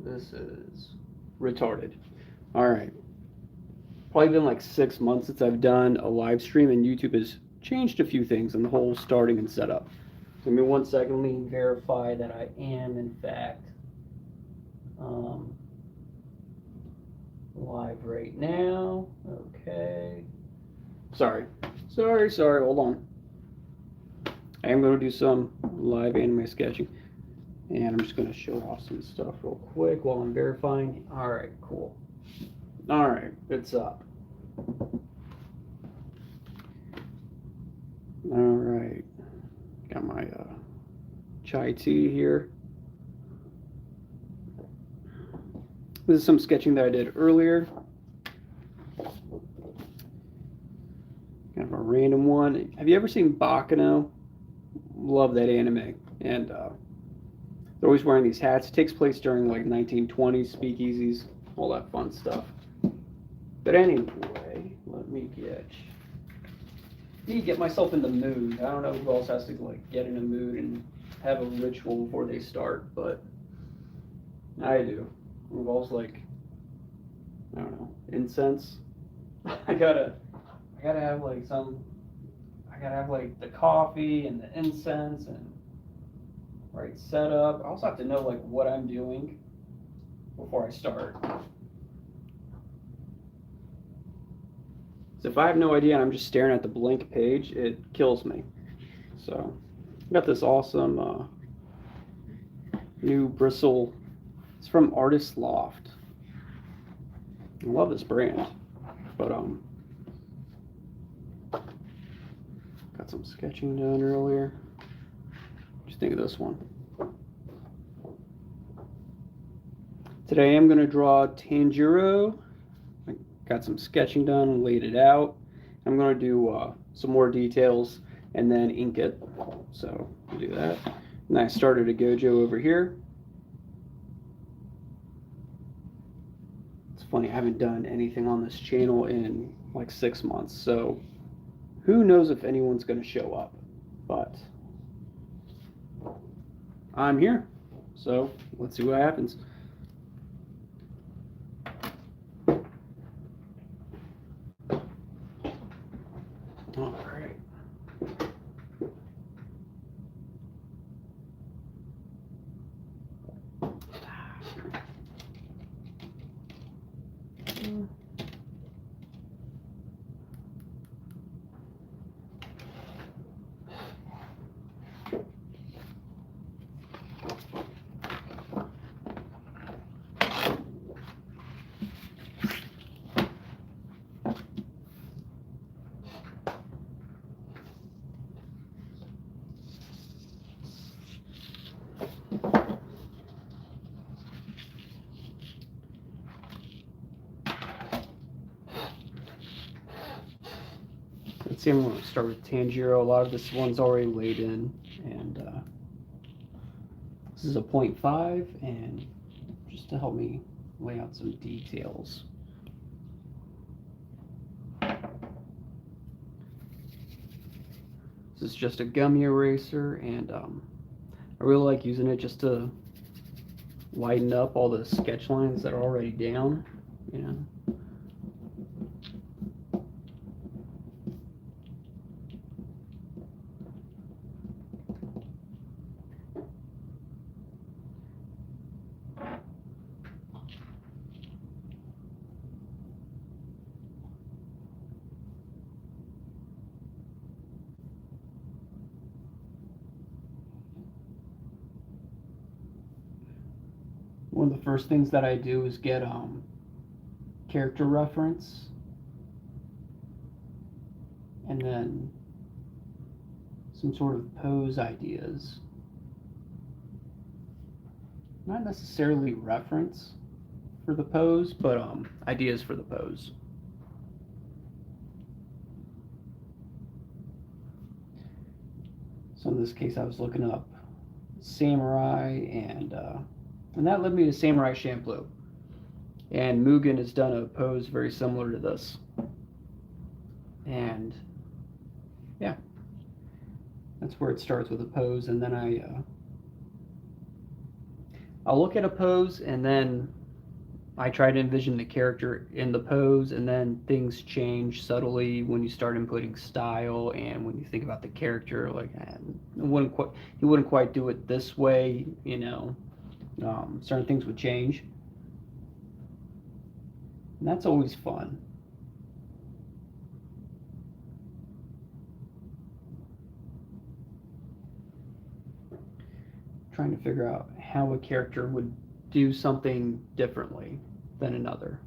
This is retarded. All right. Probably been like 6 months since I've done a live stream, and YouTube has changed a few things in the whole starting and setup. So give me 1 second. Let me verify that I am, in fact, um, live right now. Okay. Sorry. Hold on. I am going to do some live anime sketching. And I'm just going to show off some stuff real quick while I'm verifying. All right, cool. All right, it's up. All right. Got my chai tea here. This is some sketching that I did earlier. Kind of a random one. Have you ever seen Bakano? Love that anime. And they're always wearing these hats. It takes place during like 1920s speakeasies, all that fun stuff. But anyway, let me get myself in the mood. I don't know who else has to like get in a mood and have a ritual before they start, but I do. It involves like, I don't know, incense. I gotta have like I gotta have like the coffee and the incense and right setup. I also have to know like what I'm doing before I start. So if I have no idea and I'm just staring at the blank page, it kills me. So I got this awesome new bristle. It's from Artist Loft. I love this brand, but got some sketching done earlier. What do you think of this one? Today I'm going to draw Tanjiro. I got some sketching done, laid it out. I'm going to do some more details and then ink it. So I'll do that. And I started a Gojo over here. It's funny, I haven't done anything on this channel in like 6 months. So who knows if anyone's going to show up. But I'm here. So let's see what happens. All right. Let's see, I'm going to start with Tanjiro. A lot of this one's already laid in, and this is a 0.5, and just to help me lay out some details. This is just a gummy eraser, and I really like using it just to lighten up all the sketch lines that are already down, you know. One of the first things that I do is get character reference, and then some sort of pose ideas. Not necessarily reference for the pose, but ideas for the pose. So in this case, I was looking up samurai, and that led me to Samurai Champloo. And Mugen has done a pose very similar to this. And yeah, that's where it starts with a pose, and then I I'll look at a pose and then I try to envision the character in the pose, and then things change subtly when you start inputting style and when you think about the character. Like, he wouldn't quite do it this way, you know. Certain things would change, and that's always fun. Trying to figure out how a character would do something differently than another.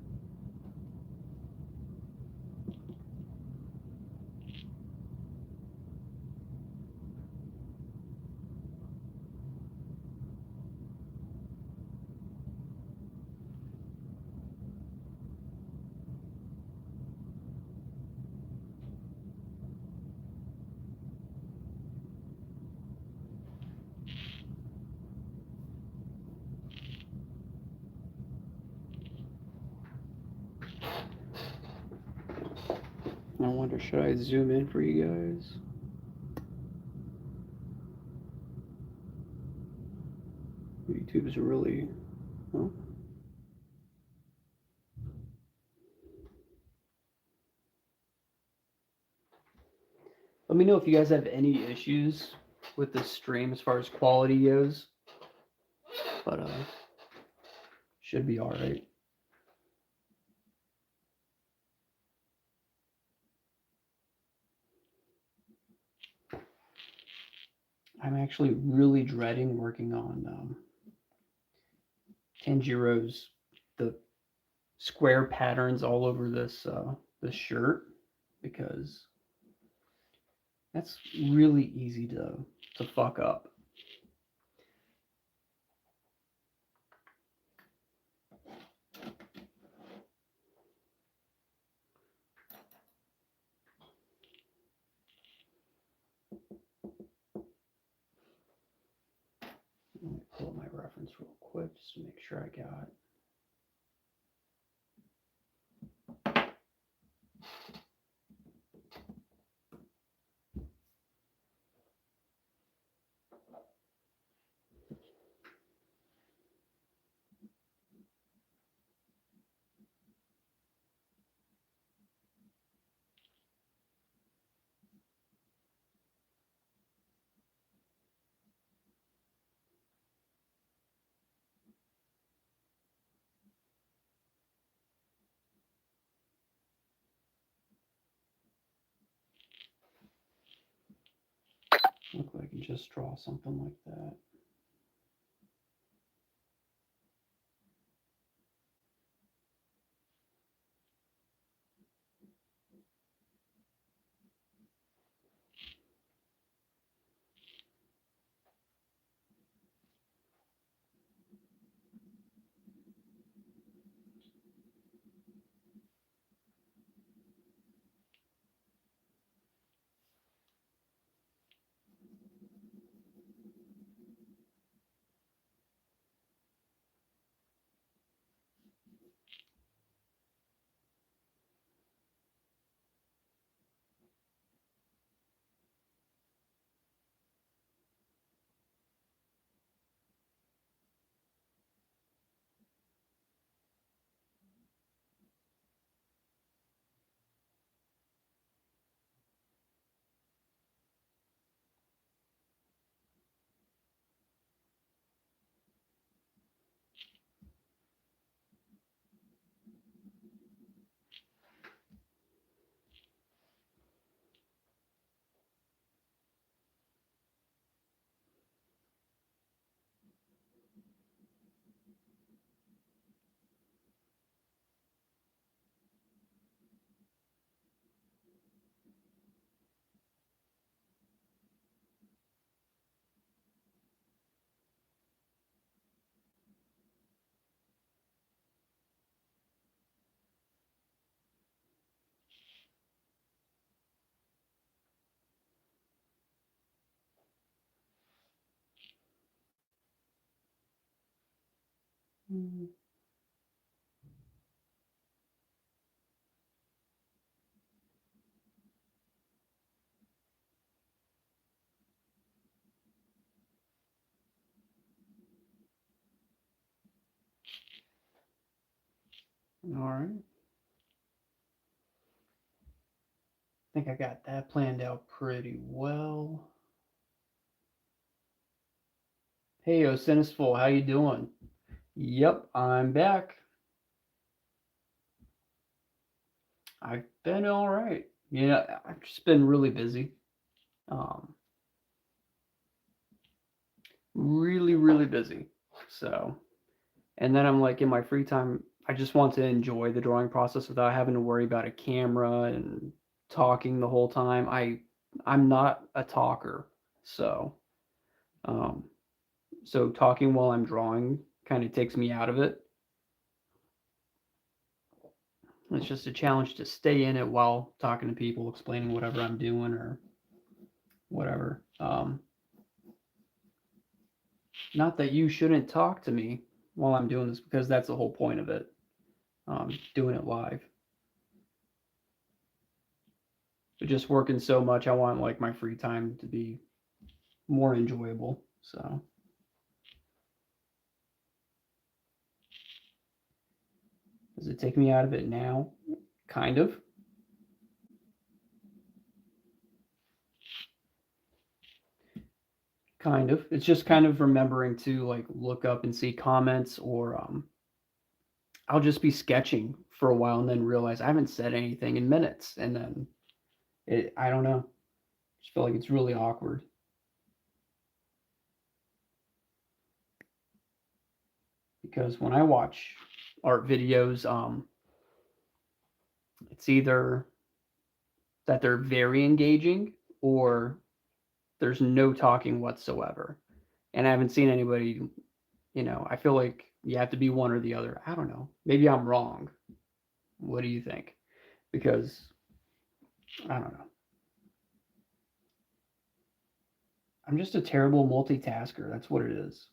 I wonder, should I zoom in for you guys? YouTube is really. Well, let me know if you guys have any issues with this stream as far as quality goes. But should be all right. I'm actually really dreading working on Tanjiro's the square patterns all over this shirt, because that's really easy to fuck up. Let me pull up my reference real quick just to make sure I got. Look like I can just draw something like that. Mm. All right. I think I got that planned out pretty well. Hey, Osinisful, how you doing? Yep, I'm back. I've been all right. Yeah, I've just been really busy. Um, really busy. So, and then I'm like in my free time, I just want to enjoy the drawing process without having to worry about a camera and talking the whole time. I'm not a talker, so um, so talking while I'm drawing kind of takes me out of it. It's just a challenge to stay in it while talking to people, explaining whatever I'm doing or whatever. Not that you shouldn't talk to me while I'm doing this, because that's the whole point of it. Doing it live. But just working so much, I want like my free time to be more enjoyable. So does it take me out of it now? Kind of. Kind of. It's just kind of remembering to like look up and see comments, or I'll just be sketching for a while and then realize I haven't said anything in minutes, and then I don't know. I just feel like it's really awkward. Because when I watch art videos, it's either that they're very engaging or there's no talking whatsoever. And I haven't seen anybody, I feel like you have to be one or the other. I don't know. Maybe I'm wrong. What do you think? Because I don't know. I'm just a terrible multitasker. That's what it is.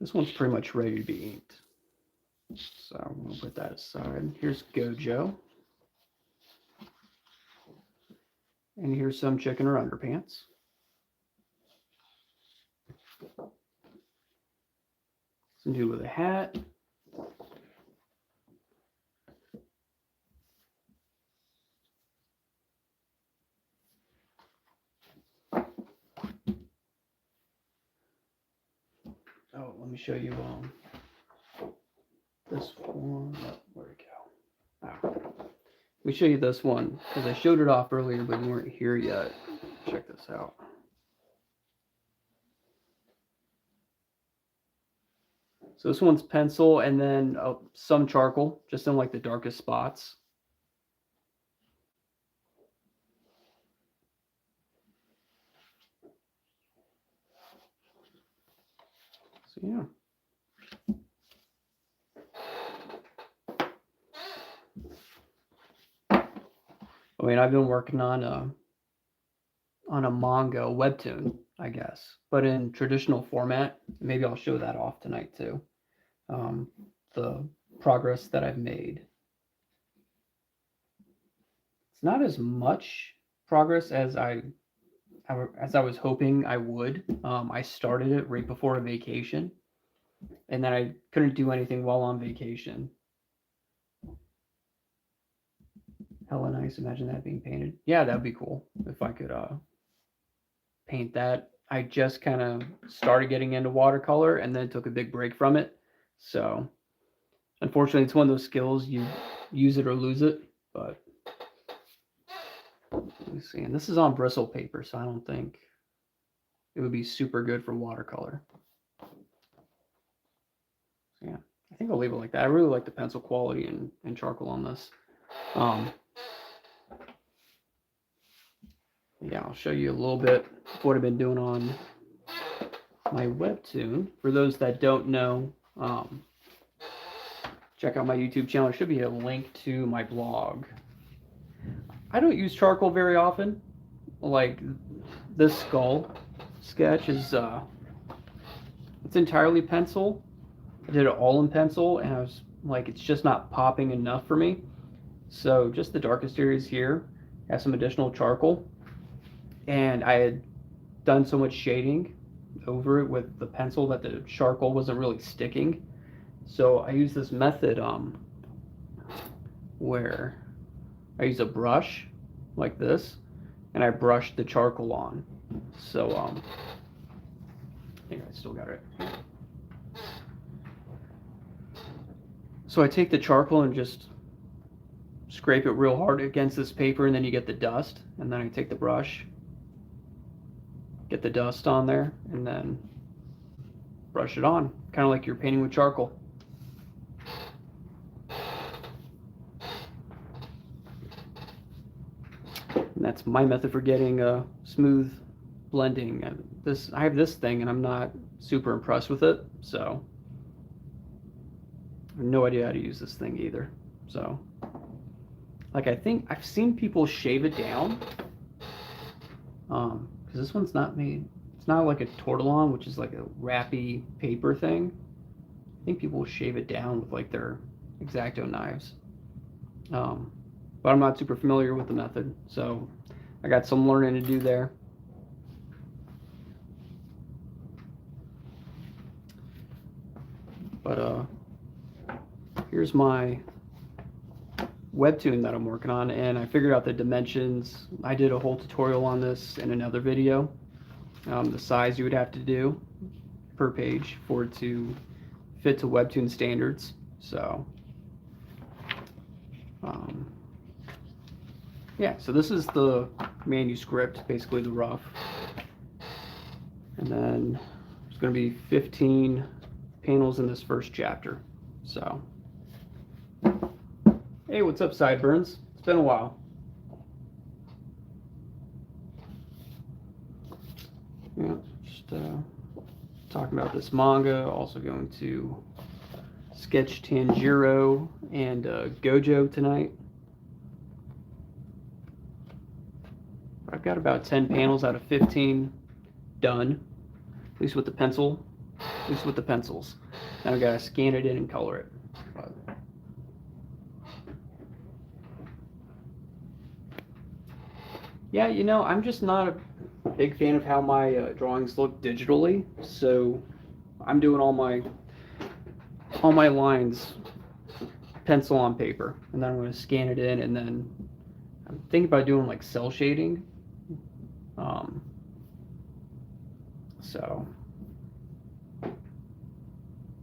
This one's pretty much ready to be inked. So I'm going to put that aside. Here's Gojo. And here's some chicken or underpants. Some dude with a hat. Oh, let me show you this one. Oh, where'd it go? Oh. Let me show you this one, because I showed it off earlier, but you weren't here yet. Check this out. So this one's pencil and then some charcoal, just in like the darkest spots. So yeah. I mean, I've been working on a manga webtoon, I guess, but in traditional format. Maybe I'll show that off tonight too. The progress that I've made. It's not as much progress as I was hoping I would. I started it right before a vacation, and then I couldn't do anything while on vacation. Hella nice. Imagine that being painted. Yeah, that'd be cool if I could paint that. I just kind of started getting into watercolor and then took a big break from it. So unfortunately, it's one of those skills, you use it or lose it. But let me see. And this is on bristle paper, so I don't think it would be super good for watercolor. So yeah, I think I'll leave it like that. I really like the pencil quality and charcoal on this. Yeah, I'll show you a little bit of what I've been doing on my webtoon. For those that don't know, check out my YouTube channel. There should be a link to my blog. I don't use charcoal very often. Like this skull sketch is it's entirely pencil. I did it all in pencil, and I was like, it's just not popping enough for me. So just the darkest areas here have some additional charcoal, and I had done so much shading over it with the pencil that the charcoal wasn't really sticking. So I use this method where I use a brush like this, and I brush the charcoal on. So I think I still got it. So I take the charcoal and just scrape it real hard against this paper, and then you get the dust, and then I take the brush, get the dust on there, and then brush it on, kind of like you're painting with charcoal. And that's my method for getting a smooth blending. I have this thing, and I'm not super impressed with it, so I have no idea how to use this thing either. So, like, I think I've seen people shave it down, because this one's not made. It's not like a tortillon, which is like a wrappy paper thing. I think people shave it down with like their X-Acto knives. But I'm not super familiar with the method, so I got some learning to do there. But here's my webtoon that I'm working on, and I figured out the dimensions. I did a whole tutorial on this in another video. The size you would have to do per page for it to fit to webtoon standards. So yeah, so this is the manuscript, basically the rough. And then there's going to be 15 panels in this first chapter. So, hey, what's up, Sideburns? It's been a while. Yeah, just talking about this manga. Also going to sketch Tanjiro and Gojo tonight. I've got about 10 panels out of 15 done, at least with the pencil, at least with the pencils. Now I've got to scan it in and color it. But yeah, you know, I'm just not a big fan of how my drawings look digitally, so I'm doing all my lines pencil on paper, and then I'm going to scan it in, and then I'm thinking about doing like cell shading. So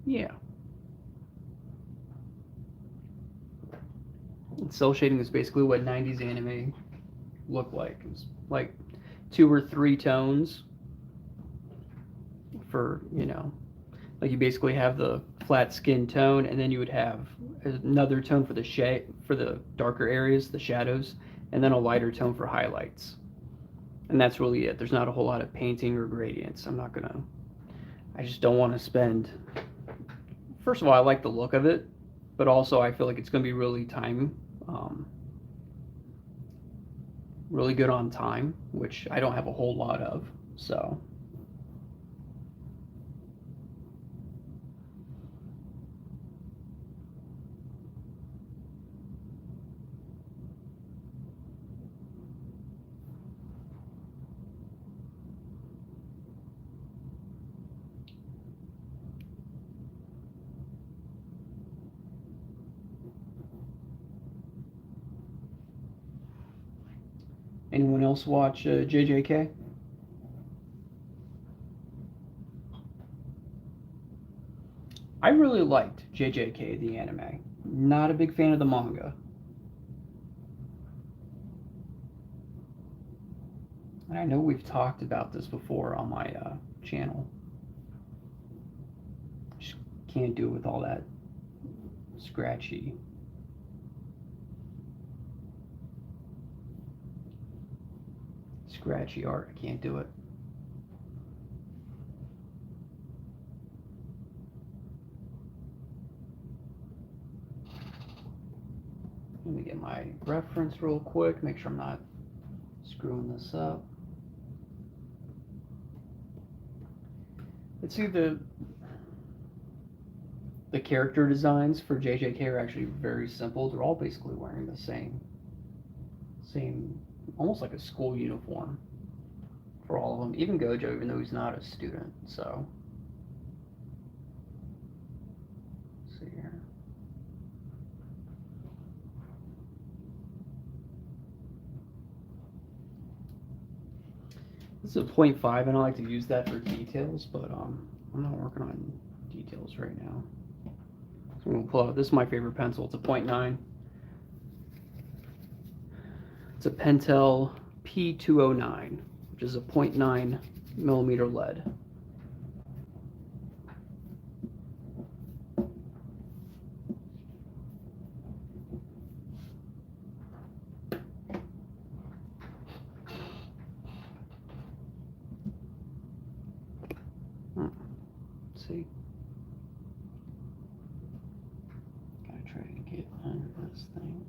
yeah, and cell shading is basically what 90s anime looked like. It was like 2 or 3 tones for, you know, like you basically have the flat skin tone, and then you would have another tone for the shade, for the darker areas, the shadows, and then a lighter tone for highlights. And that's really it. There's not a whole lot of painting or gradients. I just don't want to spend, first of all, I like the look of it, but also I feel like it's going to be really really good on time, which I don't have a whole lot of, so. Anyone else watch JJK? I really liked JJK, the anime. Not a big fan of the manga. And I know we've talked about this before on my channel. Just can't do it with all that scratchy art. I can't do it. Let me get my reference real quick, make sure I'm not screwing this up. Let's see, the the character designs for JJK are actually very simple. They're all basically wearing the same, almost like a school uniform for all of them. Even Gojo, even though he's not a student. So, let's see here. This is a 0.5, and I like to use that for details, but I'm not working on details right now. So I'm gonna pull out. This is my favorite pencil. It's a 0.9. It's a Pentel P209, which is a 0.9 millimeter lead. Let's see. Gotta try to get under this thing.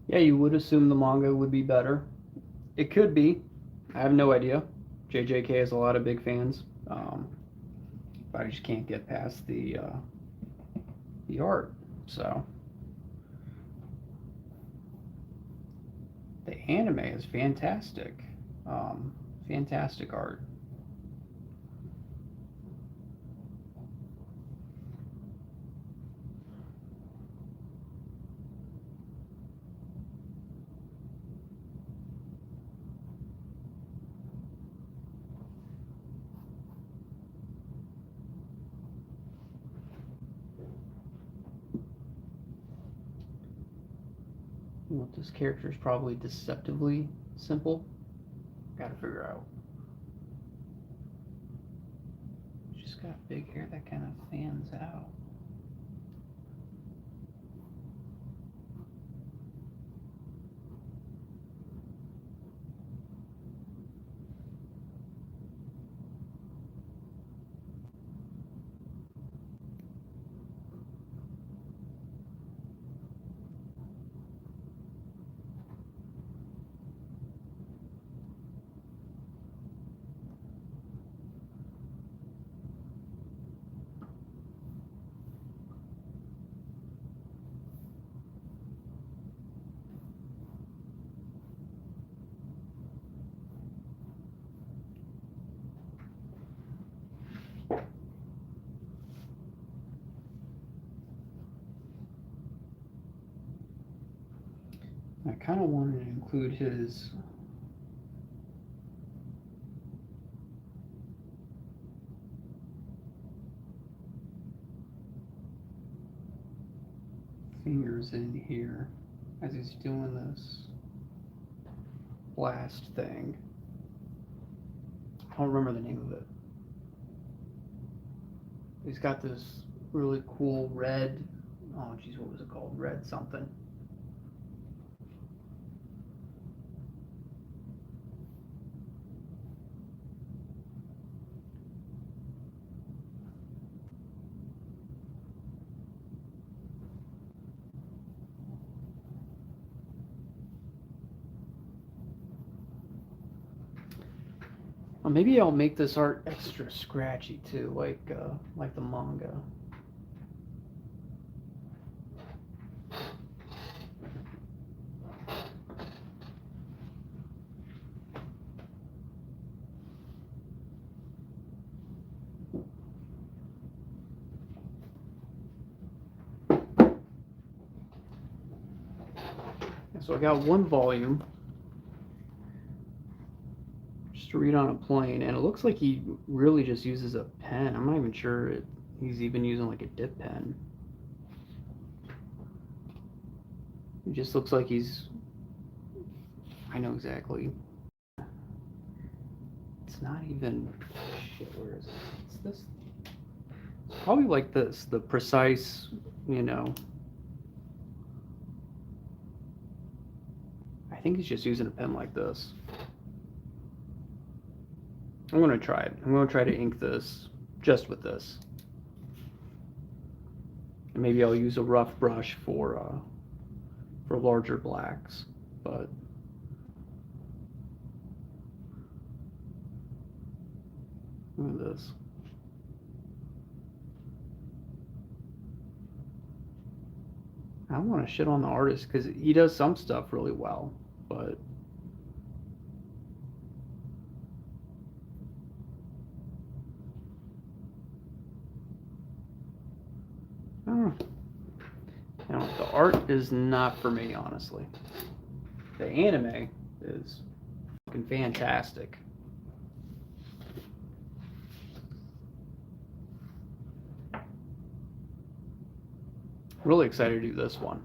Yeah, you would assume the manga would be better. It could be. I have no idea. JJK has a lot of big fans. But I just can't get past the art. So the anime is fantastic. Fantastic art. Well, this character is probably deceptively simple. Gotta figure out. She's got big hair that kind of fans out. I kind of wanted to include his fingers in here as he's doing this. last thing. I don't remember the name of it. He's got this really cool red, oh geez, what was it called? Red something. Well, maybe I'll make this art extra scratchy too, like the manga. So I got one volume just to read on a plane, and it looks like he really just uses a pen. I'm not even sure he's even using like a dip pen. It just looks like I know exactly. It's not even, shit, where is it? It's this. It's probably like this, the precise, you know. I think he's just using a pen like this. I'm going to try it. I'm going to try to ink this just with this. And maybe I'll use a rough brush for larger blacks, but look at this. I don't want to shit on the artist because he does some stuff really well, but I don't know. You know, the art is not for me, honestly. The anime is fucking fantastic. Really excited to do this one.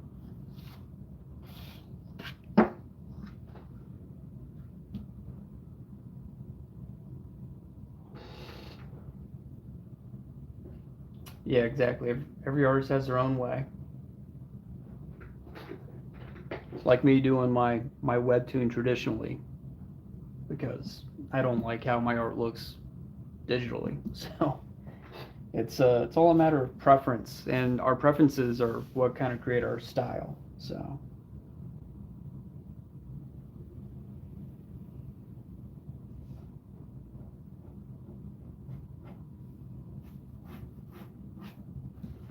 Yeah, exactly. Every artist has their own way. Like me doing my webtoon traditionally, because I don't like how my art looks digitally. So it's all a matter of preference, and our preferences are what kind of create our style. So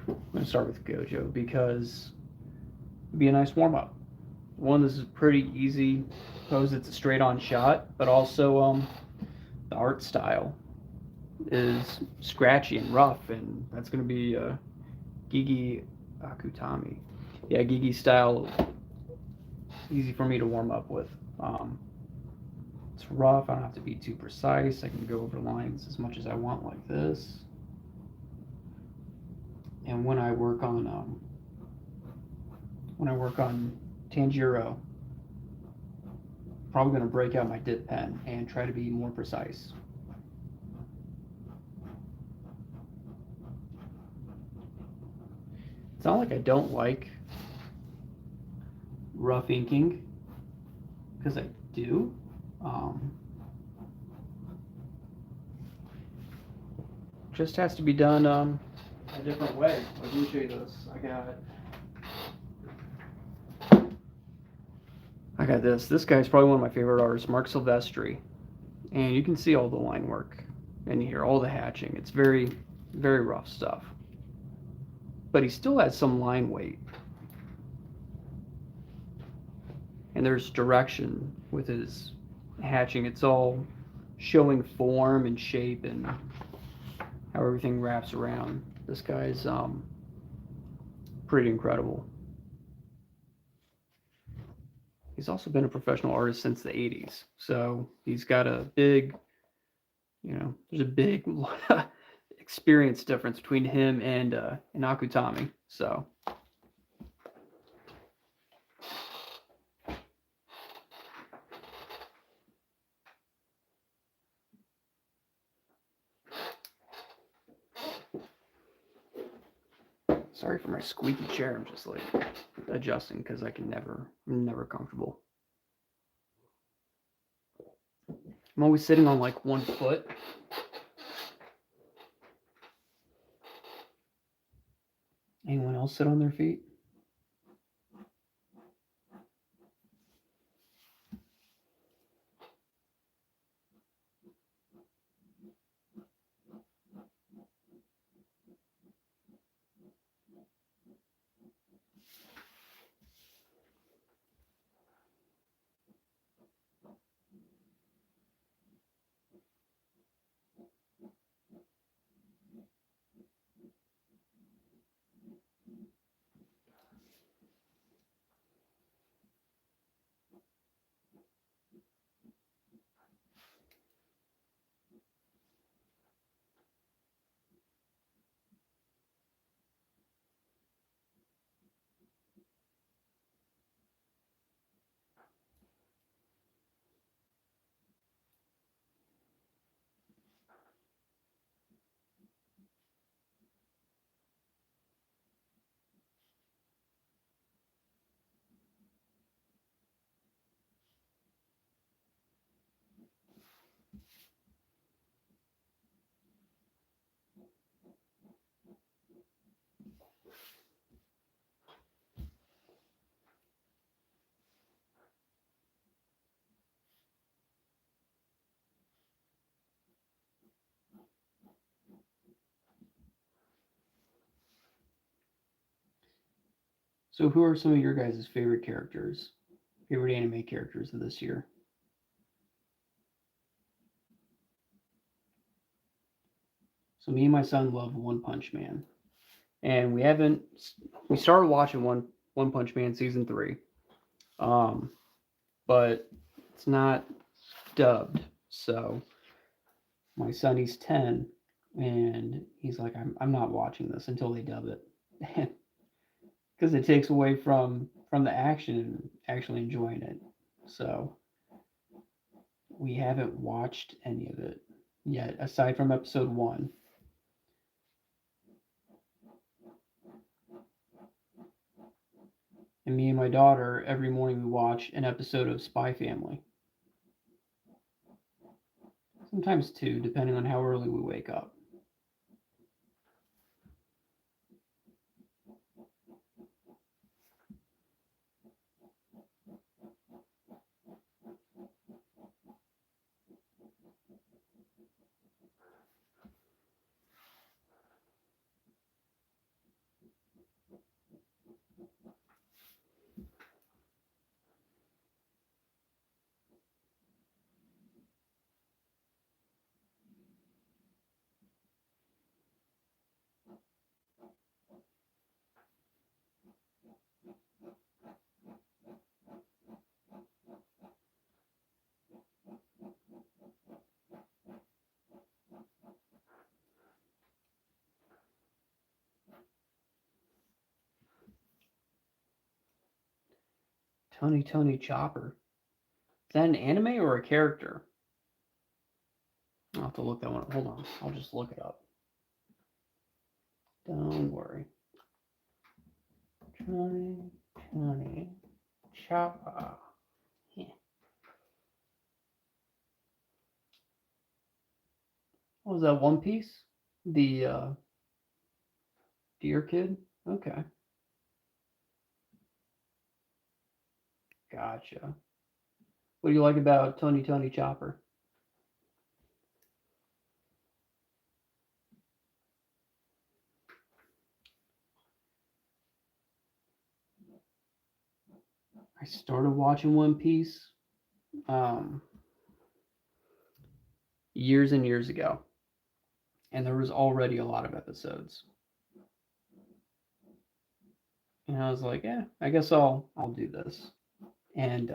I'm gonna start with Gojo because it'd be a nice warm up. One, this is pretty easy pose. It's a straight on shot, but also the art style is scratchy and rough, and that's going to be Gigi Akutami. Yeah, Gigi style, easy for me to warm up with. It's rough. I don't have to be too precise. I can go over lines as much as I want, like this. And when I work on Tanjiro, probably going to break out my dip pen and try to be more precise. It's not like I don't like rough inking, because I do. Just has to be done a different way. Let me show you this. I got this. This guy's probably one of my favorite artists, Mark Silvestri. And you can see all the line work in here, all the hatching. It's very, very rough stuff. But he still has some line weight. And there's direction with his hatching. It's all showing form and shape and how everything wraps around. This guy's pretty incredible. He's also been a professional artist since the 80s. So he's got a big, there's a big experience difference between him and Akutami. So Sorry for my squeaky chair. I'm just like adjusting because I'm never comfortable. I'm always sitting on like one foot. Anyone else sit on their feet? So, who are some of your guys' favorite characters? Favorite anime characters of this year? So, me and my son love One Punch Man, and we started watching One Punch Man season 3, but it's not dubbed. So, my son, he's 10, and he's like, I'm not watching this until they dub it, because it takes away from the action and actually enjoying it. So we haven't watched any of it yet, aside from episode 1. And me and my daughter, every morning we watch an episode of Spy Family. Sometimes 2, depending on how early we wake up. Tony Chopper. Is that an anime or a character? I'll have to look that one up. Hold on. I'll just look it up. Don't worry. Tony Chopper. Yeah. What was that, One Piece? The Deer Kid? Okay. Gotcha. What do you like about Tony Chopper? I started watching One Piece years and years ago, and there was already a lot of episodes. And I was like, yeah, I guess I'll do this. And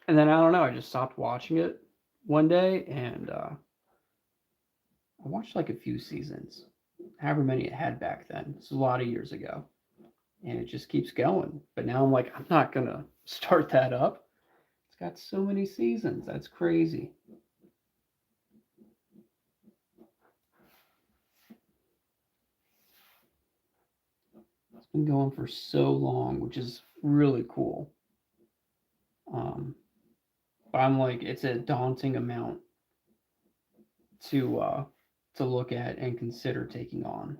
then I don't know, I just stopped watching it one day, and I watched like a few seasons, however many it had back then. It's a lot of years ago, and it just keeps going. But now I'm like, I'm not gonna start that up. It's got so many seasons. That's crazy. been going for so long, which is really cool. Um, but I'm like, it's a daunting amount to uh, to look at and consider taking on.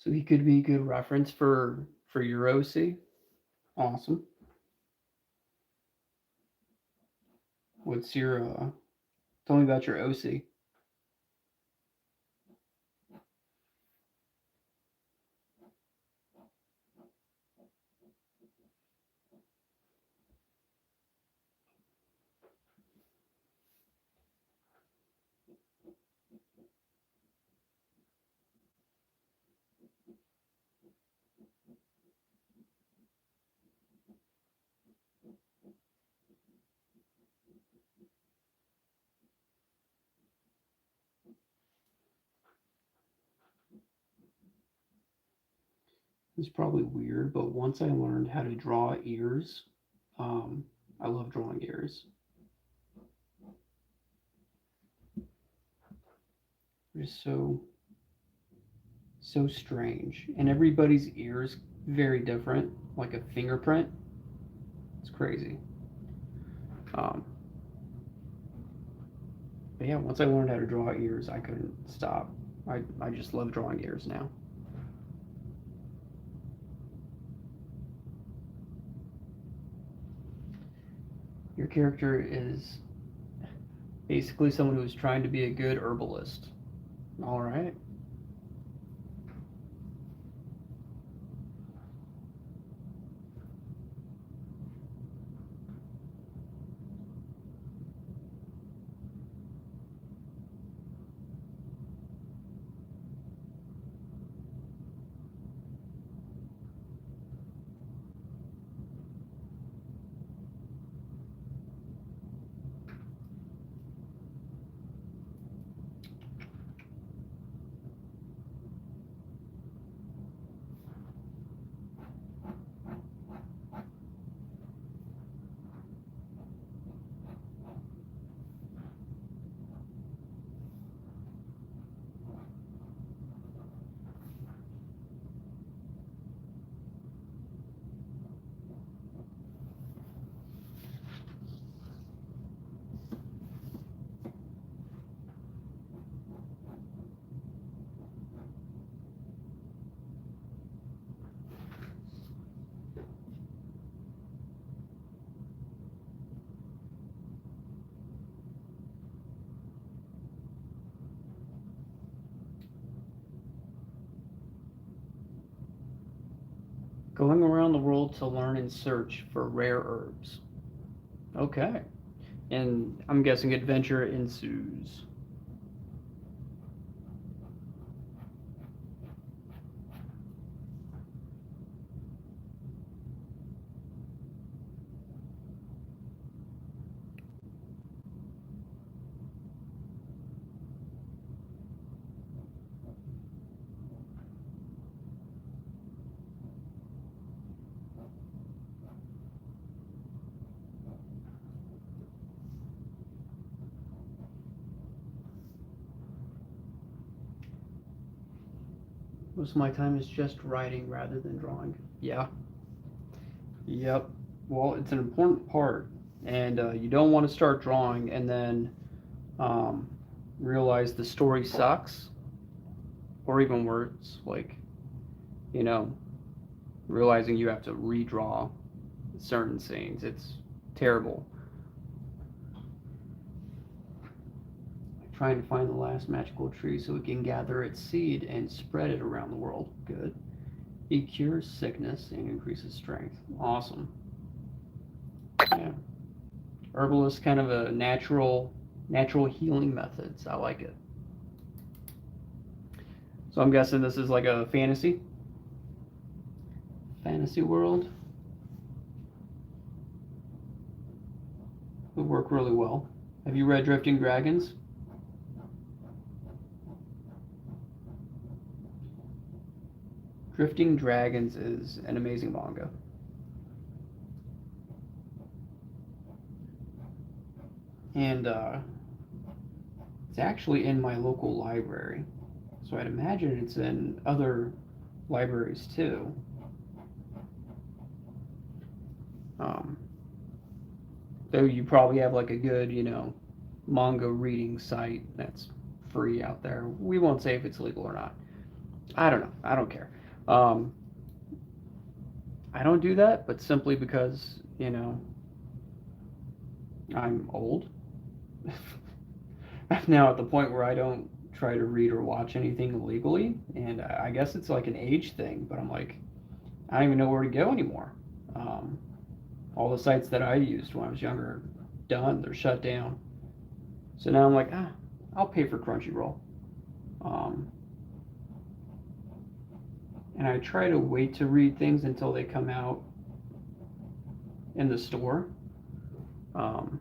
So he could be a good reference for your OC. Awesome. What's your tell me about your OC. It's probably weird, but once I learned how to draw ears, um, I love drawing ears. They're so strange, and everybody's ears very different, like a fingerprint. It's crazy. Um, but yeah, once I learned how to draw ears, I couldn't stop. I just love drawing ears now. Your character is basically someone who's trying to be a good herbalist. All right. Going around the world to learn and search for rare herbs. Okay. And I'm guessing adventure ensues. Most of my time is just writing rather than drawing. Yeah. Yep. Well, it's an important part, and you don't want to start drawing and then um, realize the story sucks, or even worse, like you know, realizing you have to redraw certain scenes. It's terrible. trying to find the last magical tree so we can gather its seed and spread it around the world. Good. It cures sickness and increases strength. Awesome. Yeah. Herbalist, kind of a natural healing methods. I like it. So I'm guessing this is like a fantasy world. Would work really well. Have you read Drifting Dragons? Drifting Dragons is an amazing manga. And it's actually in my local library. So I'd imagine it's in other libraries too. Though you probably have like a good, manga reading site that's free out there. We won't say if it's legal or not. I don't know. I don't care. I don't do that, but simply because, I'm old. I'm now at the point where I don't try to read or watch anything illegally, and I guess it's like an age thing, but I'm like, I don't even know where to go anymore. All the sites that I used when I was younger are done, they're shut down. So now I'm like, I'll pay for Crunchyroll. And I try to wait to read things until they come out in the store. And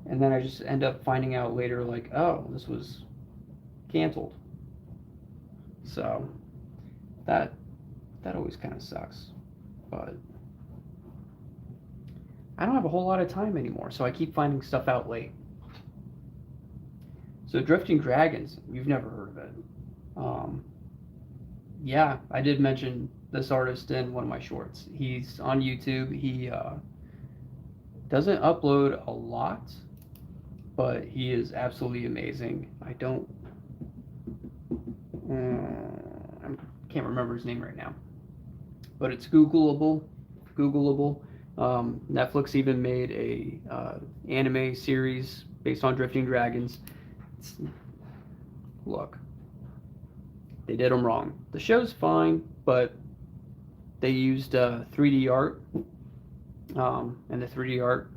then I just end up finding out later, like, oh, this was canceled. So that always kind of sucks. But I don't have a whole lot of time anymore, so I keep finding stuff out late. So Drifting Dragons, you've never heard of it. Yeah, I did mention this artist in one of my shorts. He's on YouTube. He doesn't upload a lot, but he is absolutely amazing. I can't remember his name right now, but it's Googleable. Netflix even made a anime series based on Drifting Dragons. Look, they did them wrong. The show's fine, but they used 3D art, and the 3D art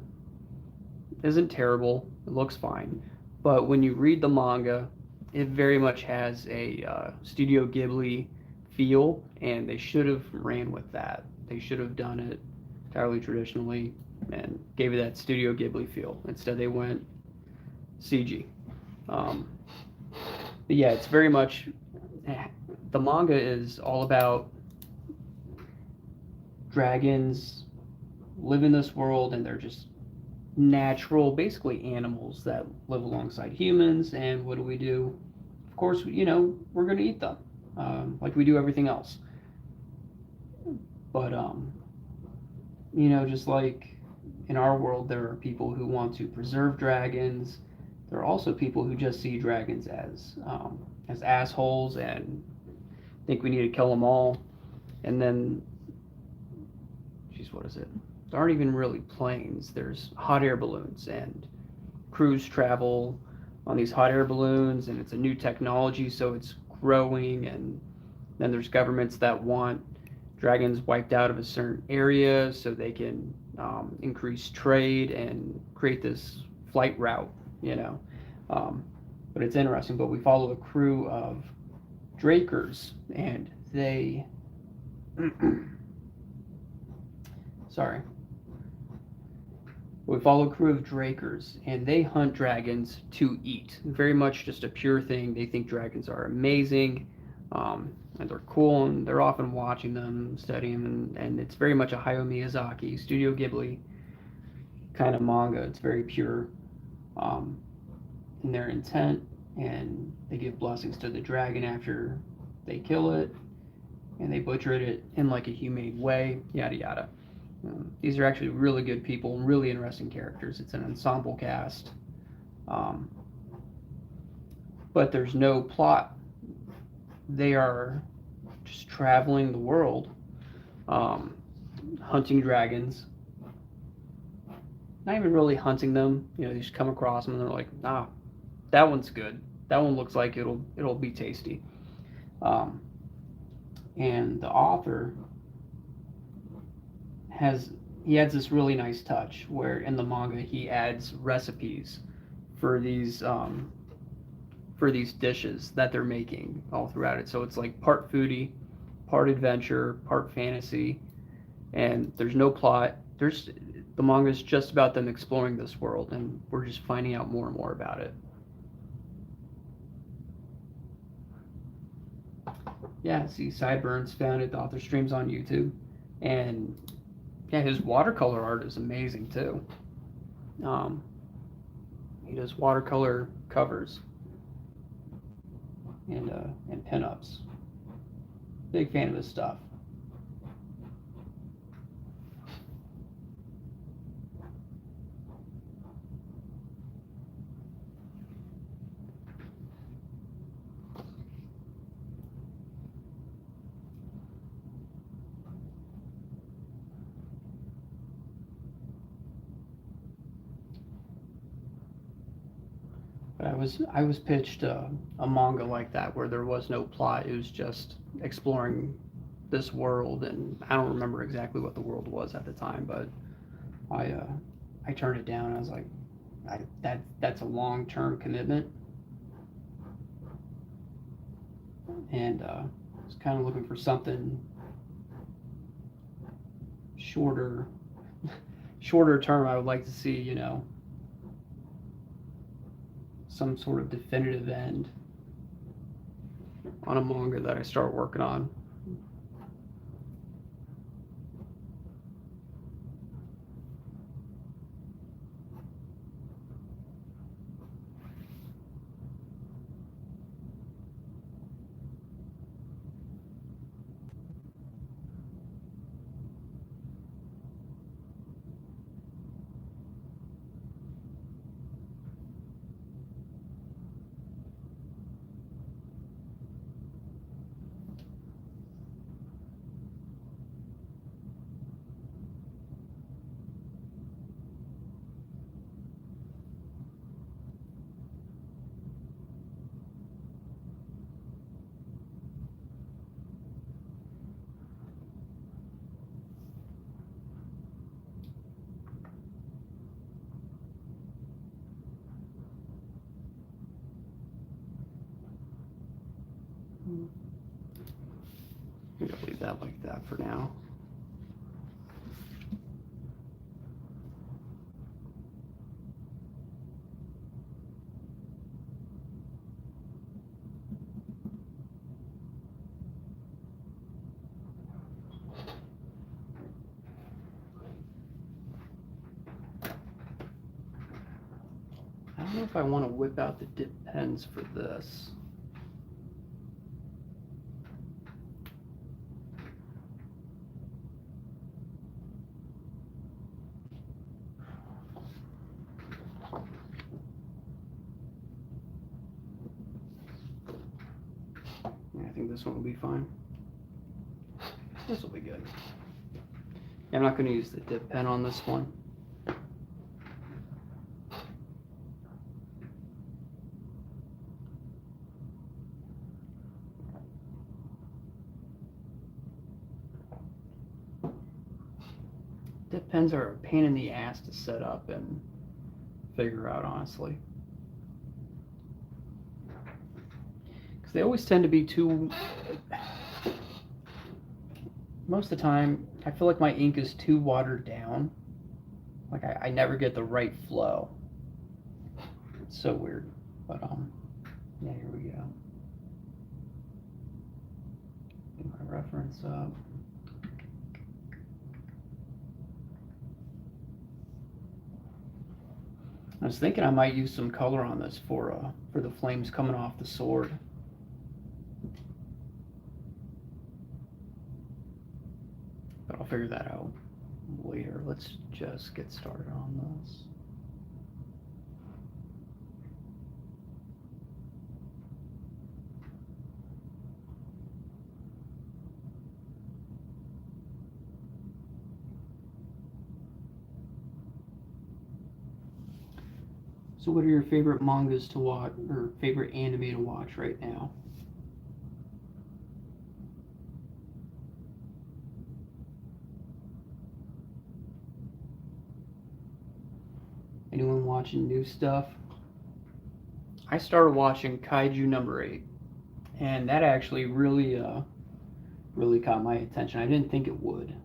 isn't terrible. It looks fine, but when you read the manga, it very much has a Studio Ghibli feel, and they should have ran with that. They should have done it entirely traditionally and gave it that Studio Ghibli feel. Instead, they went CG. But yeah, it's very much, the manga is all about dragons live in this world, and they're just natural, basically animals that live alongside humans. And what do? Of course, we're going to eat them, like we do everything else. But, just like in our world, there are people who want to preserve dragons. There are also people who just see dragons as assholes and think we need to kill them all. And then, what is it? There aren't even really planes. There's hot air balloons, and crews travel on these hot air balloons, and it's a new technology, so it's growing. And then there's governments that want dragons wiped out of a certain area so they can increase trade and create this flight route, But it's interesting. But we follow a crew of drakers, and they we follow a crew of drakers, and they hunt dragons to eat. Very much just a pure thing. They think dragons are amazing, and they're cool, and they're often watching them, studying them, and it's very much a Hayao Miyazaki, Studio Ghibli kind of manga. It's very pure in their intent, and they give blessings to the dragon after they kill it, and they butcher it in like a humane way, yada yada. These are actually really good people, really interesting characters. It's an ensemble cast. But there's no plot. They are just traveling the world, hunting dragons. not even really hunting them. You know, you just come across them and they're like, nah, that one's good. That one looks like it'll be tasty. Um, and the author has he adds this really nice touch where in the manga he adds recipes for these dishes that they're making all throughout it. So it's like part foodie, part adventure, part fantasy, and there's no plot. There's the manga is just about them exploring this world, and we're just finding out more and more about it. Yeah, see, Sideburns found it. The author streams on YouTube, and yeah, his watercolor art is amazing too. Um, he does watercolor covers and pinups. Big fan of his stuff. But I was pitched a manga like that where there was no plot. It was just exploring this world, and I don't remember exactly what the world was at the time, but I uh, I turned it down. I was like, that's a long term commitment, and I was kind of looking for something shorter, shorter term. I would like to see, some sort of definitive end on a manga that I start working on. I'm gonna leave that like that for now. I don't know if I want to whip out the dip pens for this. Yeah, I think this one will be fine. This will be good. Yeah, I'm not going to use the dip pen on this one. Dip pens are a pain in the ass to set up and figure out, honestly. Because they always tend to be too... Most of the time, I feel like my ink is too watered down. Like, I never get the right flow. It's so weird. But, yeah, here we go. Get my reference up. I was thinking I might use some color on this for the flames coming off the sword. But I'll figure that out later. Let's just get started on this. So, what are your favorite mangas to watch, or favorite anime to watch right now? Anyone watching new stuff? I started watching Kaiju number 8, and that actually really caught my attention. I didn't think it would.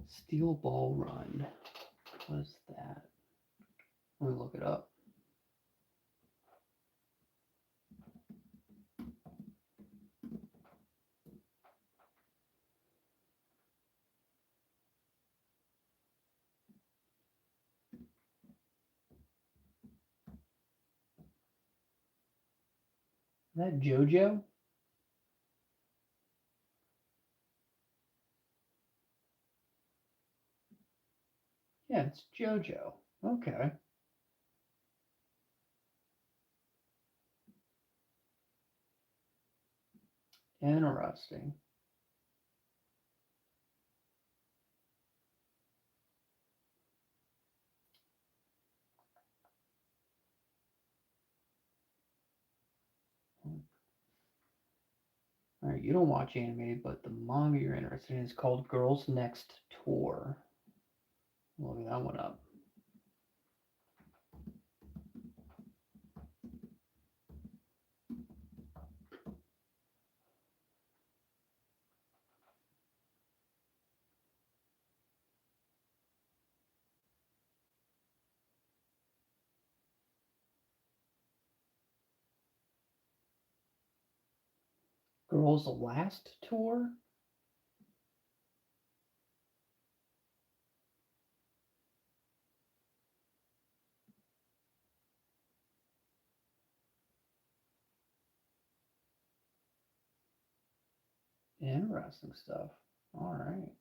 Steel Ball Run. What's that? Let me look it up. Is that JoJo? Yeah, it's JoJo. Okay. Interesting. Alright, you don't watch anime, but the manga you're interested in is called Girls Next Tour. Look that one up. Girls Last Tour? Interesting stuff. Alright.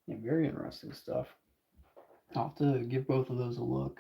Yeah, very interesting stuff. I'll have to give both of those a look.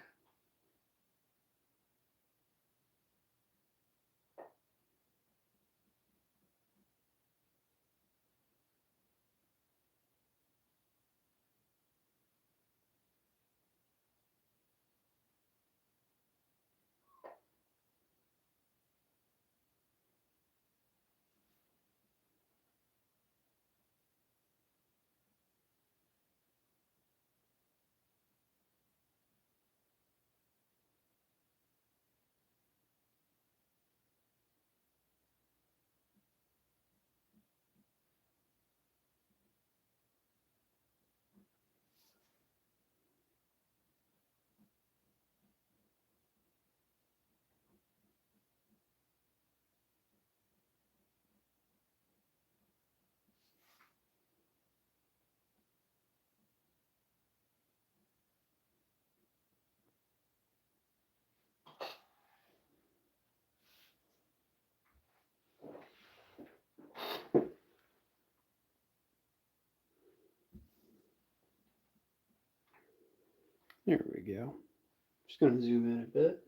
There we go. Just going to zoom in a bit.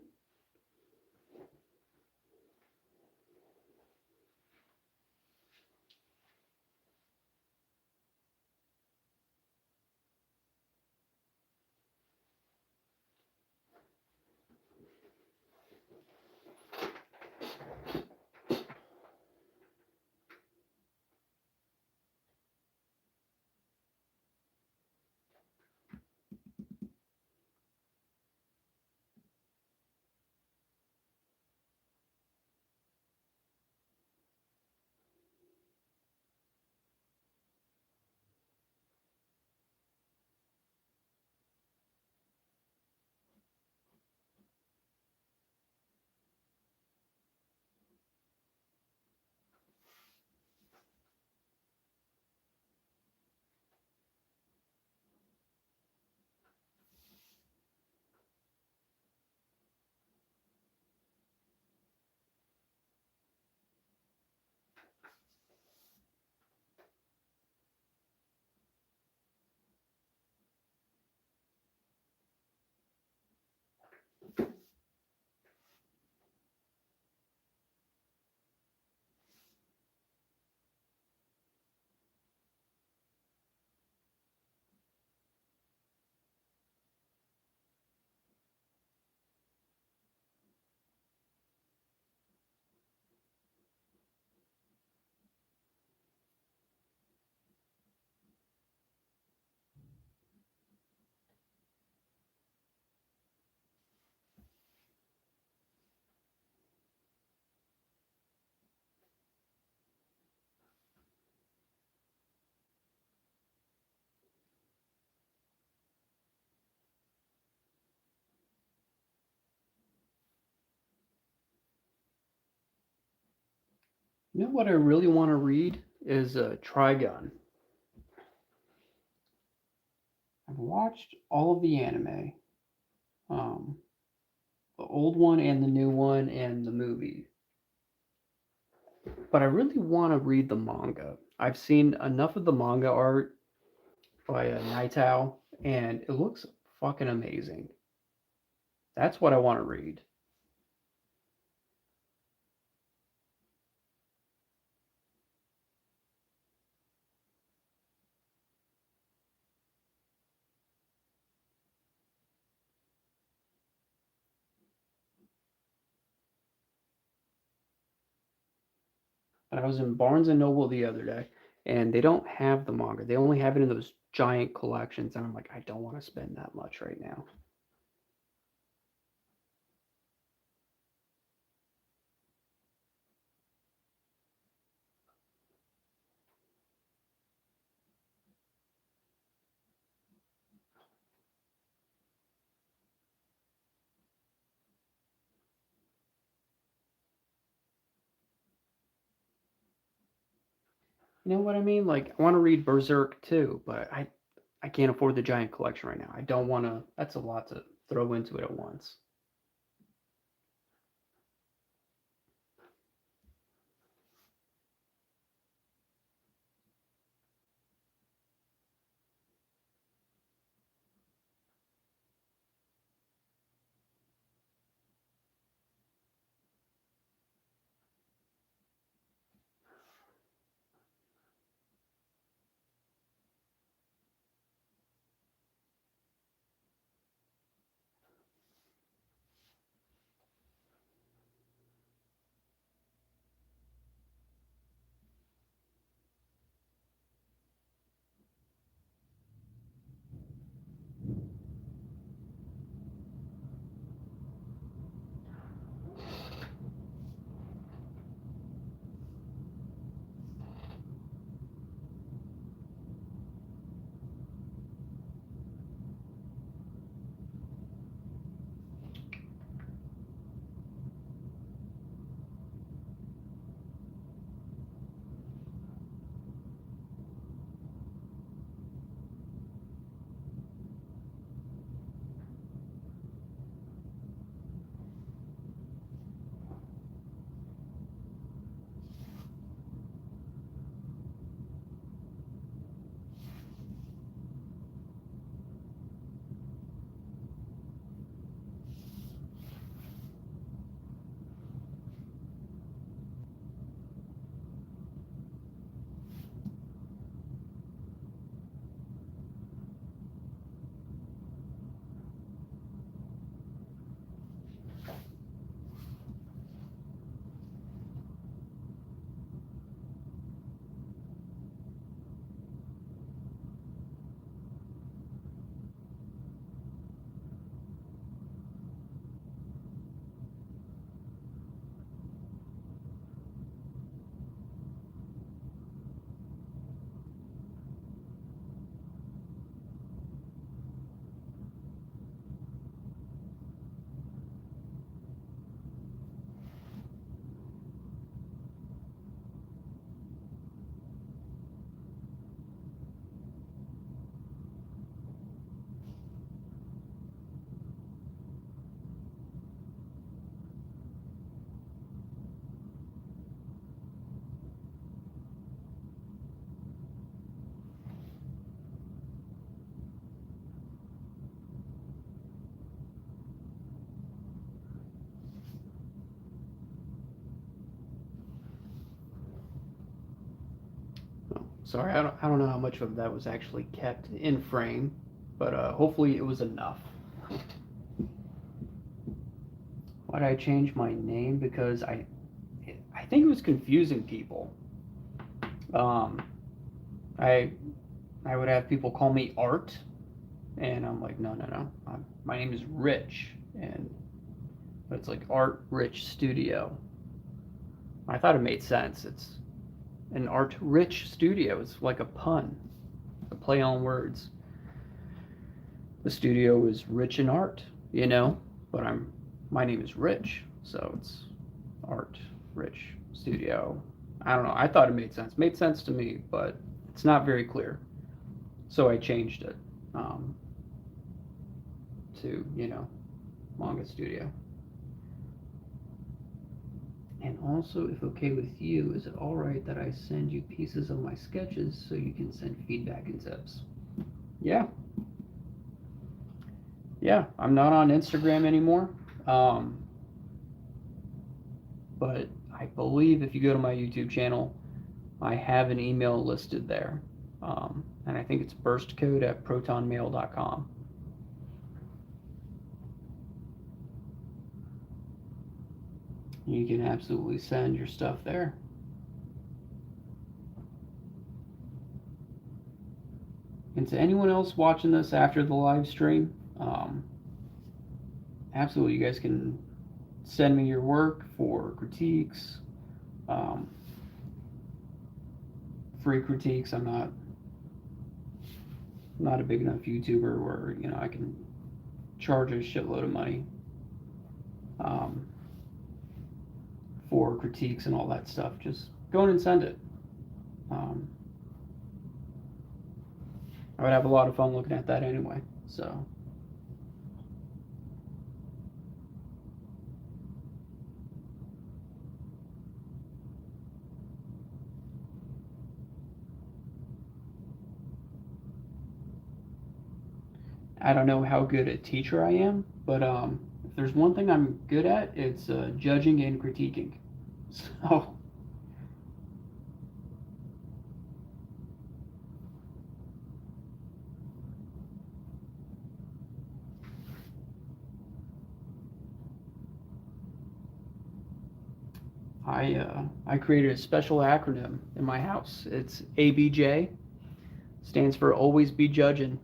You know what I really want to read is Trigun. I've watched all of the anime, um, the old one and the new one and the movie, but I really want to read the manga. I've seen enough of the manga art by Naitao, and it looks fucking amazing. That's what I want to read. And I was in Barnes and Noble the other day, and they don't have the manga. They only have it in those giant collections, and I'm like, I don't want to spend that much right now. You know what I mean? Like, I want to read Berserk too, but I can't afford the giant collection right now. I don't want to. That's a lot to throw into it at once. Oh, sorry, I don't know how much of that was actually kept in frame, but hopefully it was enough. Why did I change my name? Because I think it was confusing people. Um, I I would have people call me Art, and I'm like, no, no, no. My name is Rich, and it's like Art Rich Studio. I thought it made sense. It's an Art Rich Studio. It's like a pun, a play on words. The studio is rich in art, you know, but my name is Rich, so it's Art Rich Studio. I don't know. I thought it made sense. Made sense to me, but it's not very clear. So I changed it to, Manga Studio. And also, if okay with you, is it alright that I send you pieces of my sketches so you can send feedback and tips? Yeah. Yeah, I'm not on Instagram anymore. Um, but I believe if you go to my YouTube channel, I have an email listed there. And I think it's burstcode@protonmail.com. You can absolutely send your stuff there. And to anyone else watching this after the live stream, absolutely, you guys can send me your work for critiques, um, free critiques. I'm not a big enough YouTuber where I can charge a shitload of money for critiques and all that stuff. Just go in and send it. I would have a lot of fun looking at that anyway. So. I don't know how good a teacher I am, but if there's one thing I'm good at, it's judging and critiquing. So. I created a special acronym in my house. It's ABJ, stands for Always Be Judging,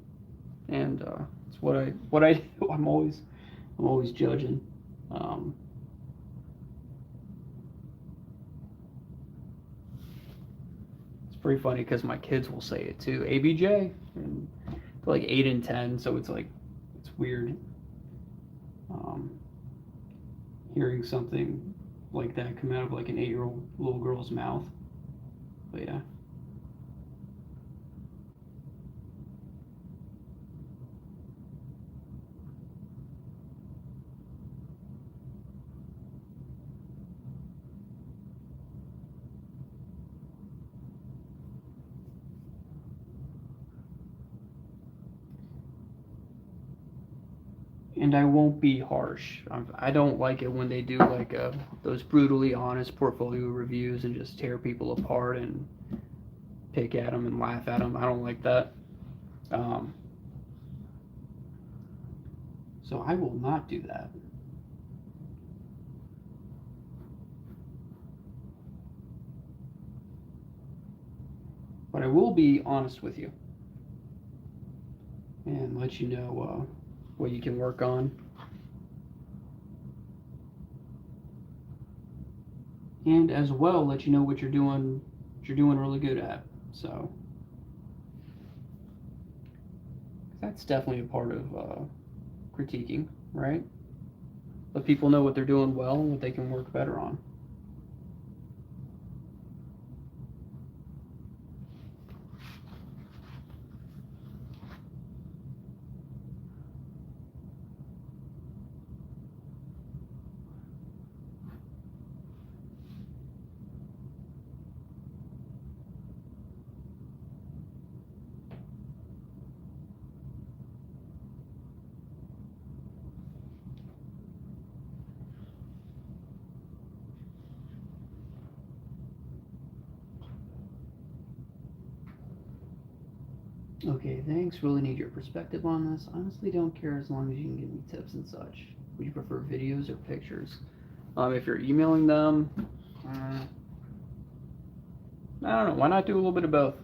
and it's what I do. I'm always judging. It's pretty funny because my kids will say it too, ABJ, and they're like 8 and 10, so it's weird hearing something like that come out of like an 8-year-old little girl's mouth. But yeah. And I won't be harsh. I don't like it when they do like those brutally honest portfolio reviews and just tear people apart and pick at them and laugh at them. I don't like that. So I will not do that. But I will be honest with you and let you know what you can work on. And as well, let you know what you're doing really good at. So that's definitely a part of critiquing, right? Let people know what they're doing well and what they can work better on. Okay, thanks. Really need your perspective on this. Honestly, don't care as long as you can give me tips and such. Would you prefer videos or pictures? If you're emailing them, I don't know. Why not do a little bit of both?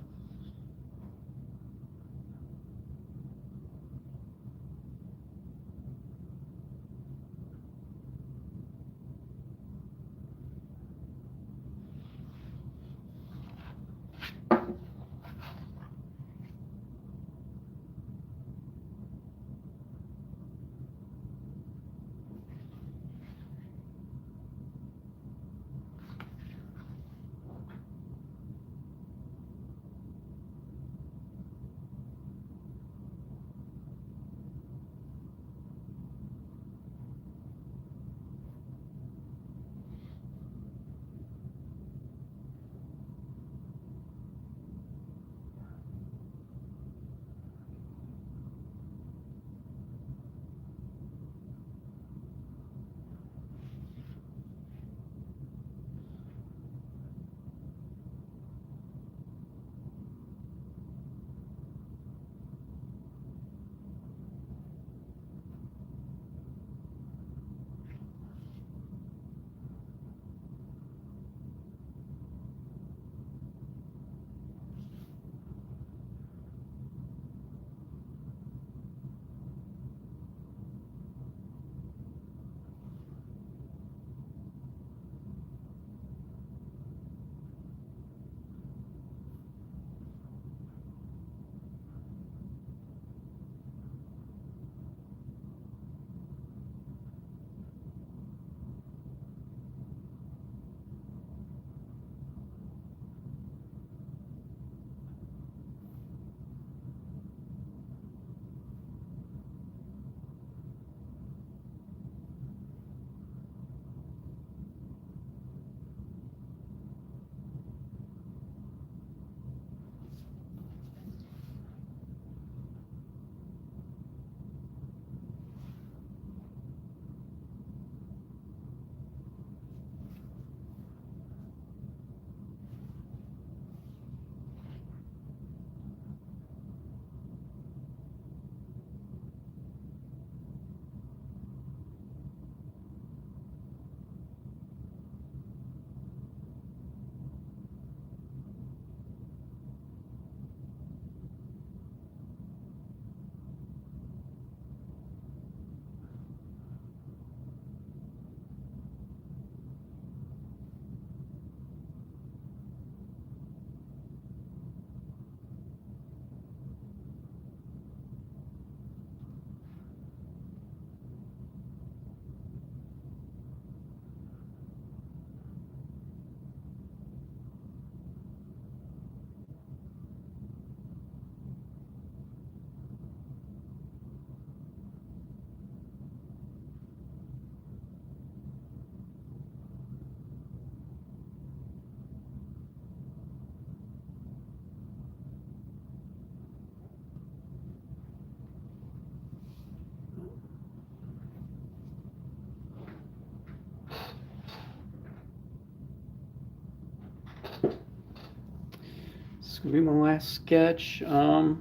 It's gonna be my last sketch. Yeah,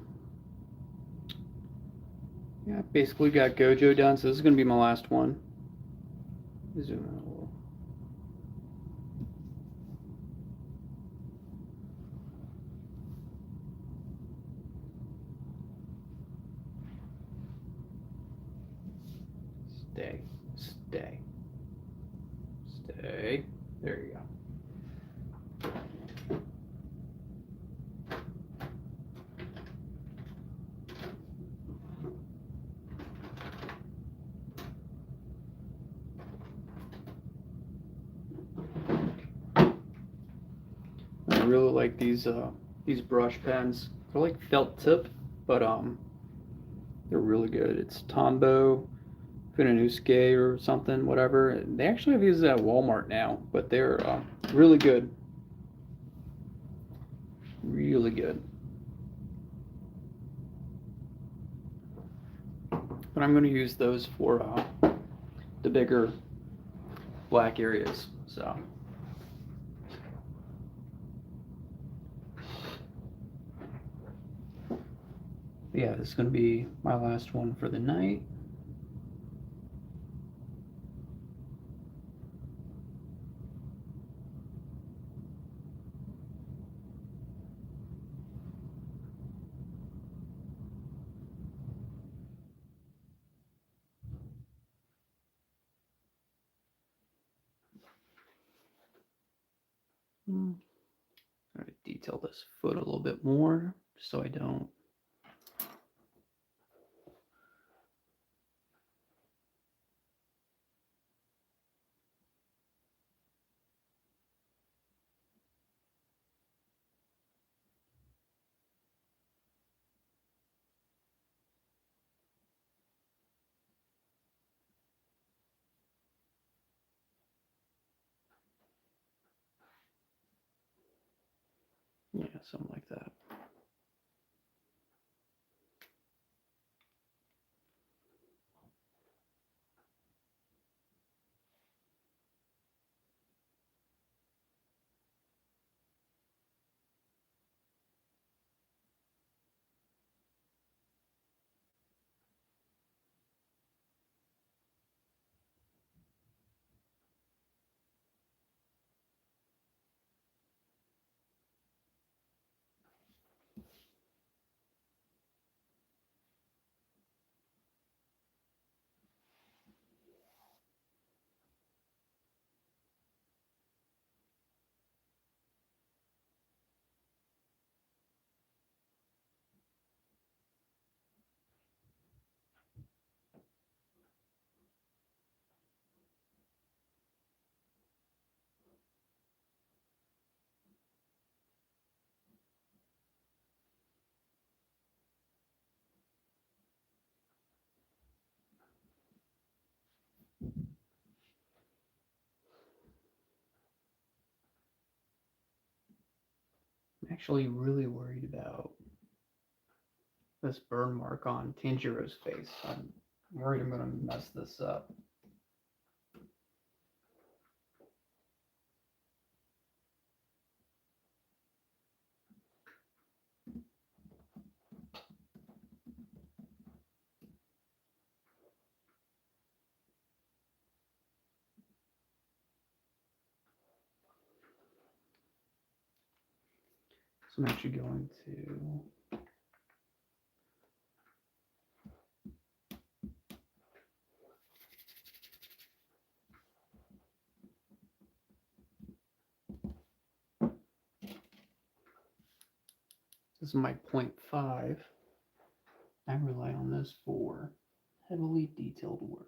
basically got Gojo done, so this is gonna be my last one. Zoom out a little. Stay, stay, stay. There you go. I really like these brush pens. They're like felt tip, but they're really good. It's Tombow Finanusuke or something, whatever. They actually have these at Walmart now, but they're really good. Really good. But I'm going to use those for the bigger black areas. So. Yeah, this is going to be my last one for the night. Try to detail this foot a little bit more, so I don't. Yeah, something like that. I'm actually really worried about this burn mark on Tanjiro's face. I'm worried I'm going to mess this up. So I'm actually going to this is my 0.5. I rely on this for heavily detailed work.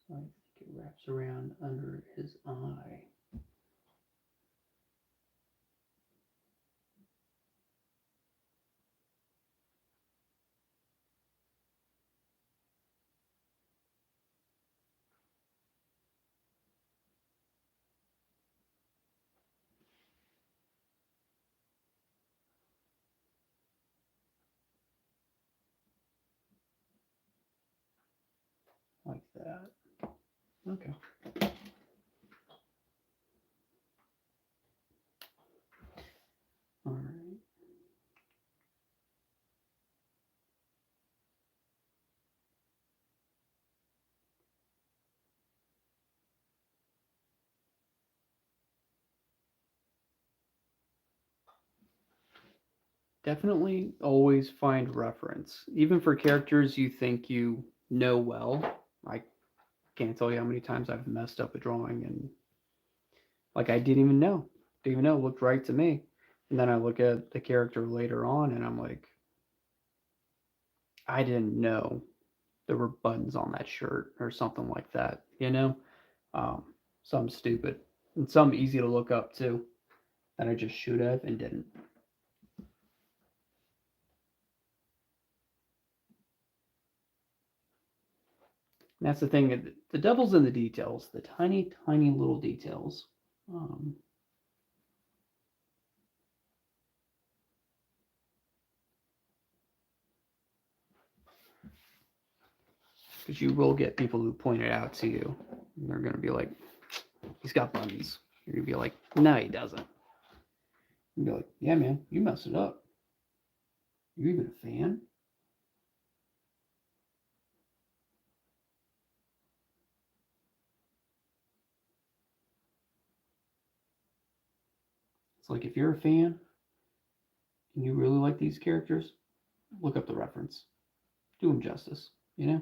So I think it wraps around under his eye. Okay. All right. Definitely always find reference, even for characters you think you know well. I can't tell you how many times I've messed up a drawing and like I didn't even know, it looked right to me, and then I look at the character later on and I'm like, I didn't know there were buttons on that shirt or something like that, you know? Some stupid and some easy to look up too that I just should have and didn't. And that's the thing. The devil's in the details, the tiny, tiny little details. Um, because you will get people who point it out to you. And they're going to be like, he's got buttons. You're going to be like, no, he doesn't. You'd be like, yeah, man, you messed it up. You even a fan? It's like if you're a fan and you really like these characters, look up the reference. Do them justice, you know?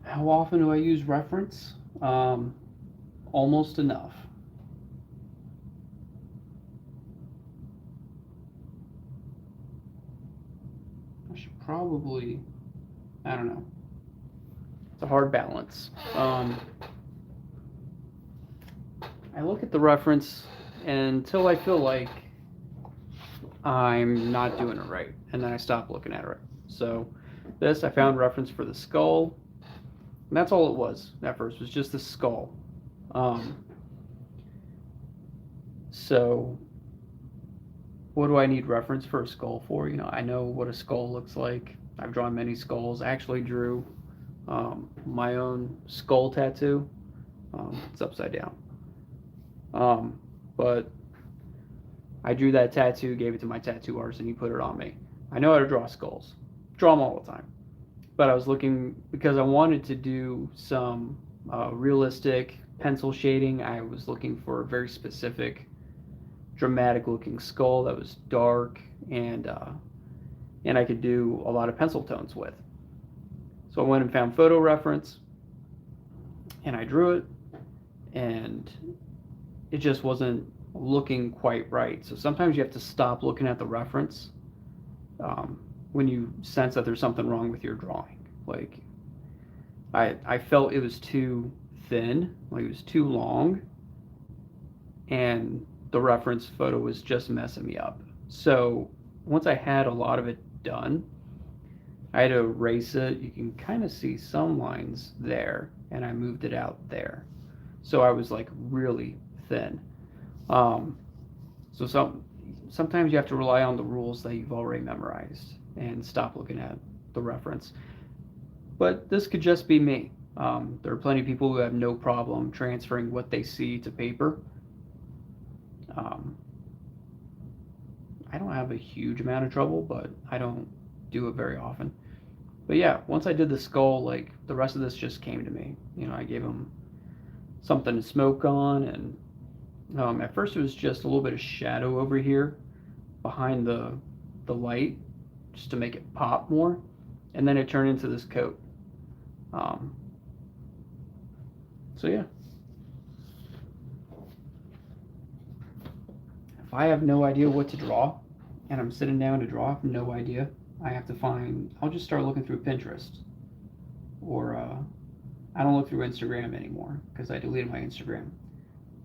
How often do I use reference? Um, Almost enough. I should probably, I don't know. It's a hard balance. I look at the reference until I feel like I'm not doing it right, and then I stop looking at it. So, this I found reference for the skull, and that's all it was at first, was just the skull. Um, so what do I need reference for a skull for? I know what a skull looks like. I've drawn many skulls. I actually drew my own skull tattoo. It's upside down. But I drew that tattoo, gave it to my tattoo artist, and he put it on me. I know how to draw skulls. Draw them all the time. But I was looking, because I wanted to do some realistic pencil shading, I was looking for a very specific, dramatic looking skull that was dark and I could do a lot of pencil tones with. So I went and found photo reference, and I drew it, and it just wasn't looking quite right. So sometimes you have to stop looking at the reference when you sense that there's something wrong with your drawing. Like, I felt it was too thin, like it was too long, and the reference photo was just messing me up. So once I had a lot of it done, I had to erase it. You can kind of see some lines there, and I moved it out there. So I was like really thin. So sometimes you have to rely on the rules that you've already memorized and stop looking at the reference. But this could just be me. There are plenty of people who have no problem transferring what they see to paper. I don't have a huge amount of trouble, but I don't do it very often. But yeah, once I did the skull, like the rest of this just came to me. I gave him something to smoke on, and at first it was just a little bit of shadow over here behind the light, just to make it pop more, and then it turned into this coat. So yeah. If I have no idea what to draw, and I'm sitting down to draw, I have no idea, I'll just start looking through Pinterest. Or, I don't look through Instagram anymore, because I deleted my Instagram.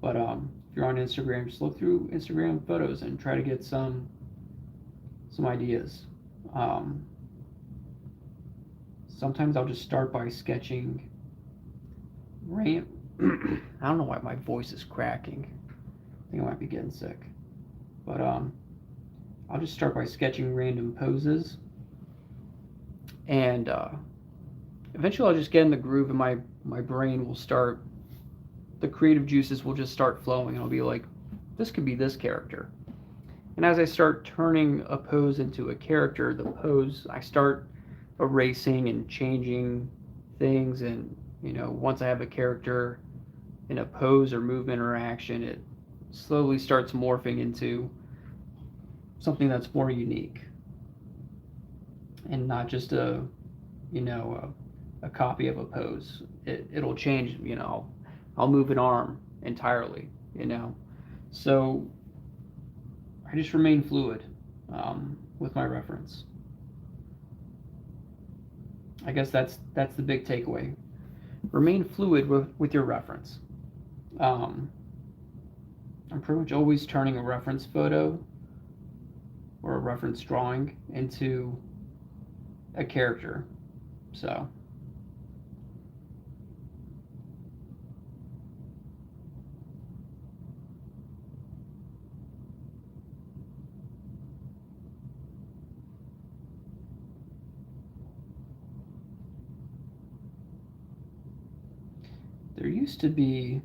But if you're on Instagram, just look through Instagram photos and try to get some ideas. Sometimes I'll just start by sketching I don't know why my voice is cracking. I think I might be getting sick. But I'll just start by sketching random poses, and eventually I'll just get in the groove, and my brain will start, the creative juices will just start flowing, and I'll be like, this could be this character. And as I start turning a pose into a character, I start erasing and changing things, and once I have a character in a pose or movement or action, it slowly starts morphing into something that's more unique and not just a copy of a pose. It'll change. I'll move an arm entirely. So I just remain fluid with my reference. I guess that's the big takeaway. Remain fluid with your reference. I'm pretty much always turning a reference photo or a reference drawing into a character. So there used to be,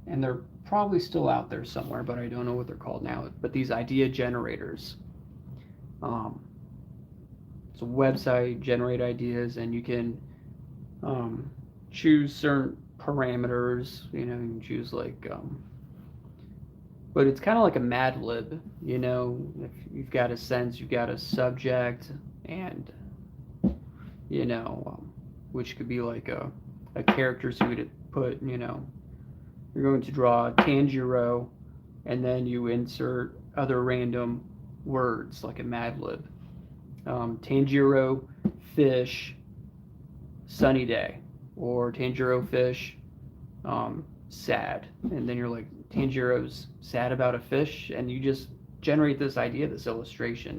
and they're probably still out there somewhere, but I don't know what they're called now, but these idea generators. It's a website, generate ideas, and you can choose certain parameters. You can choose like, but it's kind of like a Mad Lib. If you've got a sense, you've got a subject, and which could be like a character, so you would put, you're going to draw Tanjiro, and then you insert other random words like a Mad Lib. Tanjiro fish sunny day, or Tanjiro fish sad, and then you're like, Tanjiro's sad about a fish, and you just generate this idea, this illustration.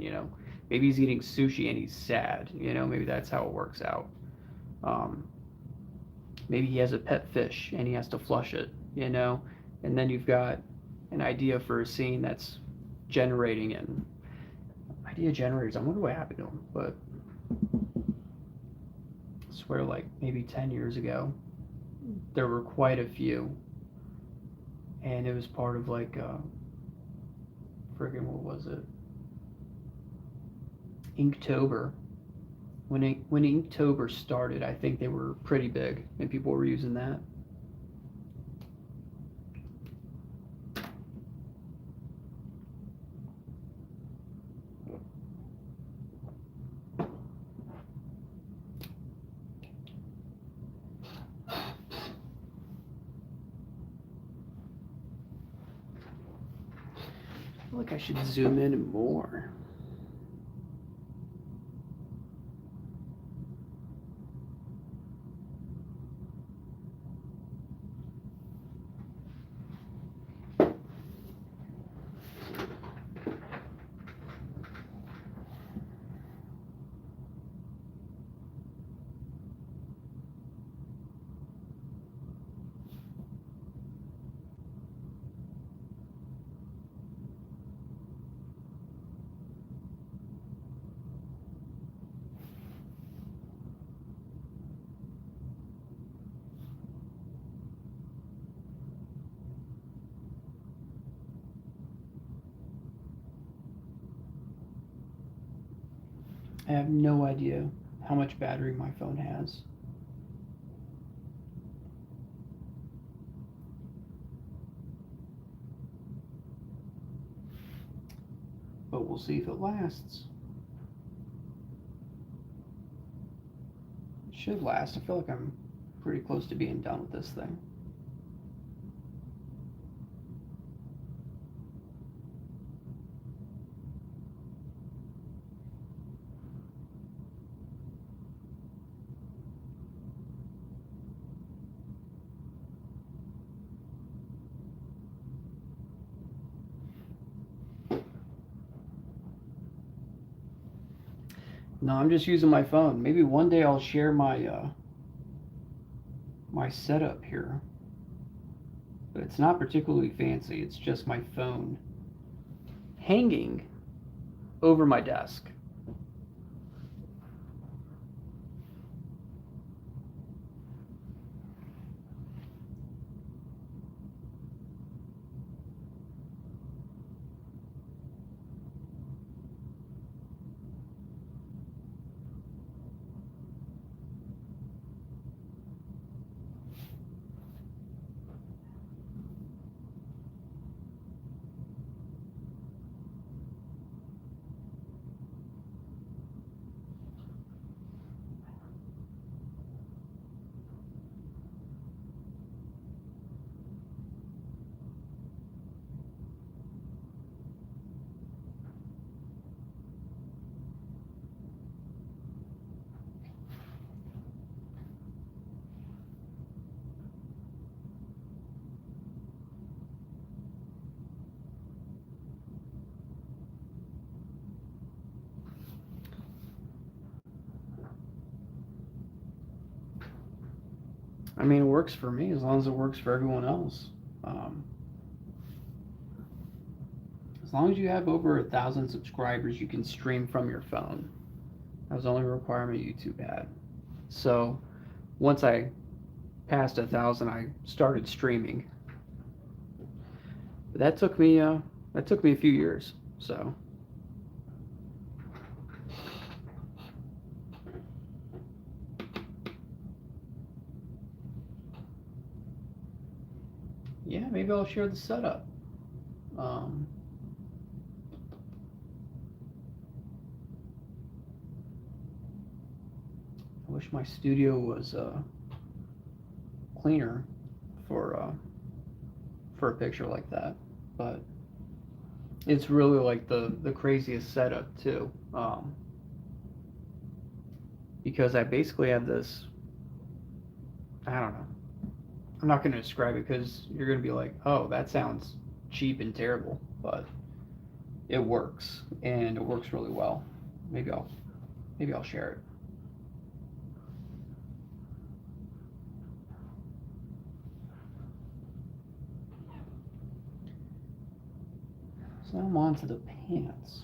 Maybe he's eating sushi and he's sad. Maybe that's how it works out. Maybe he has a pet fish and he has to flush it. And then you've got an idea for a scene that's generating and idea generators. I wonder what happened to them, but I swear like maybe 10 years ago, there were quite a few, and it was part of like, friggin' what was it? Inktober. When Inktober started, I think they were pretty big, and people were using that. I feel like I should zoom in more. I have no idea how much battery my phone has. But we'll see if it lasts. It should last. I feel like I'm pretty close to being done with this thing. No, I'm just using my phone. Maybe one day I'll share my my setup here. But it's not particularly fancy. It's just my phone hanging over my desk. I mean, it works for me as long as it works for everyone else. As long as you have over 1,000 subscribers, you can stream from your phone. That was the only requirement YouTube had. So once I passed 1,000, I started streaming. But that took me a few years. So yeah, maybe I'll share the setup. I wish my studio was cleaner for a picture like that, but it's really like the craziest setup too, because I basically have this. I don't know. I'm not going to describe it because you're going to be like, oh, that sounds cheap and terrible, but it works and it works really well. Maybe I'll share it. So I'm on to the pants.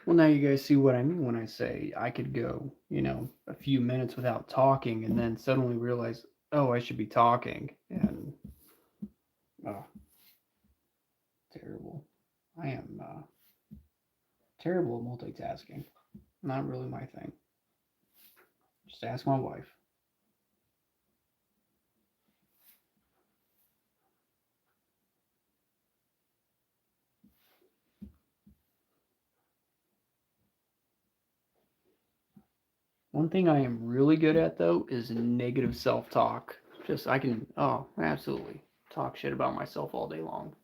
Well, now you guys see what I mean when I say I could go, a few minutes without talking and then suddenly realize, oh, I should be talking. And, oh, terrible. I am terrible at multitasking. Not really my thing. Just ask my wife. One thing I am really good at, though, is negative self talk. Just, I can, oh, absolutely talk shit about myself all day long.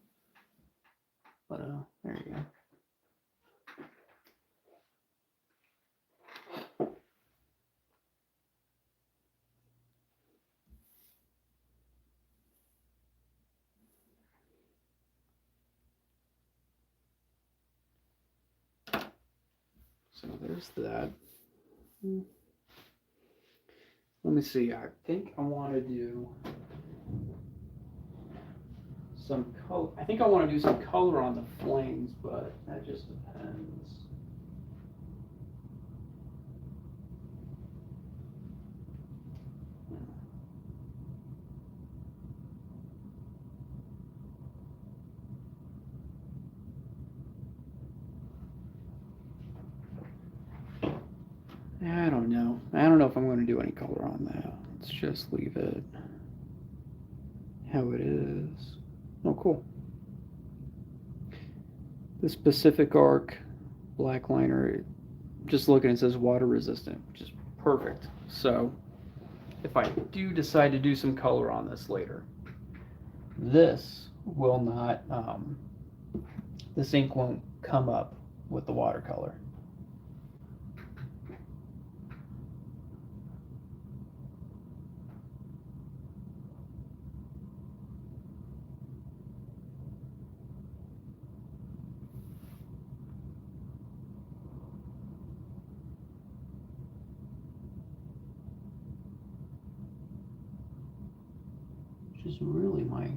But, there you go. So there's that. Let me see. I think I want to do some color. I think I want to do some color on the flames, but that just depends. I don't know. I don't know if I'm going to do any color on that. Let's just leave it how it is. Oh, cool. This Pacific Arc black liner, just looking, it says water resistant, which is perfect. So if I do decide to do some color on this later, this will not, this ink won't come up with the watercolor. Which is really my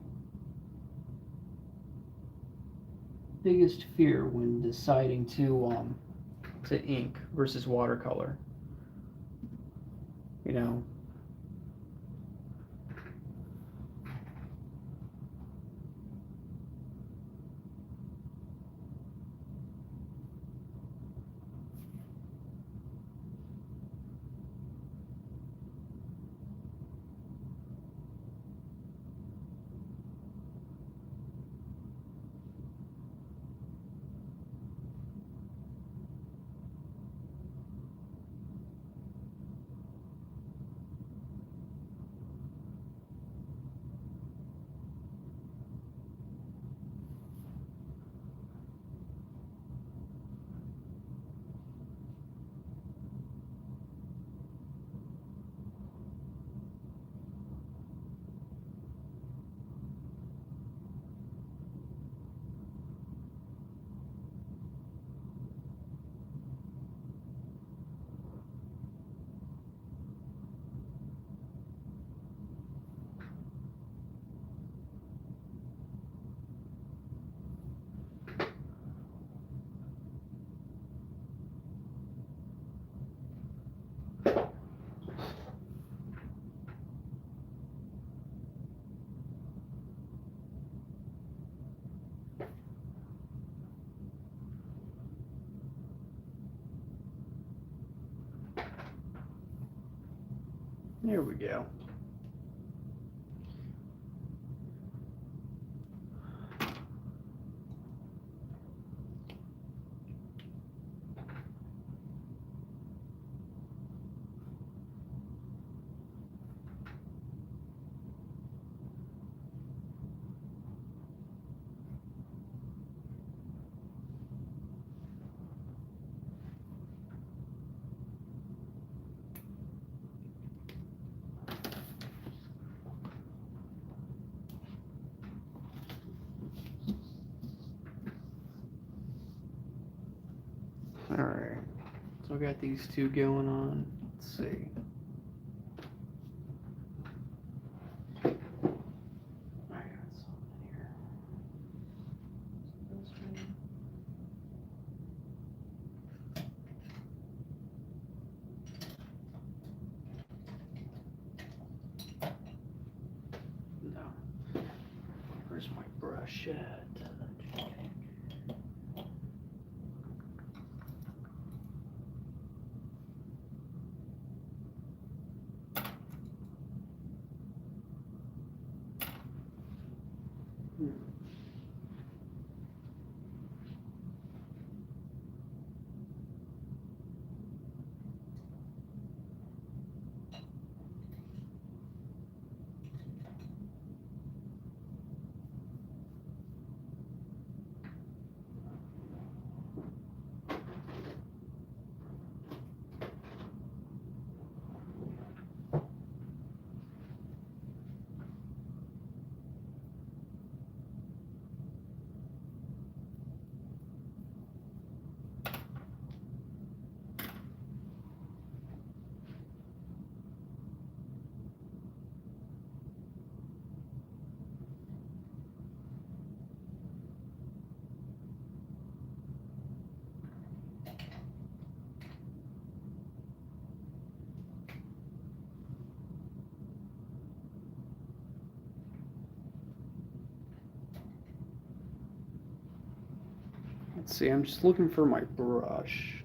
biggest fear when deciding to ink versus watercolor. You know, there we go. Alright, so I got these two going on. Let's see. I got something here. chat. Let's see, I'm just looking for my brush.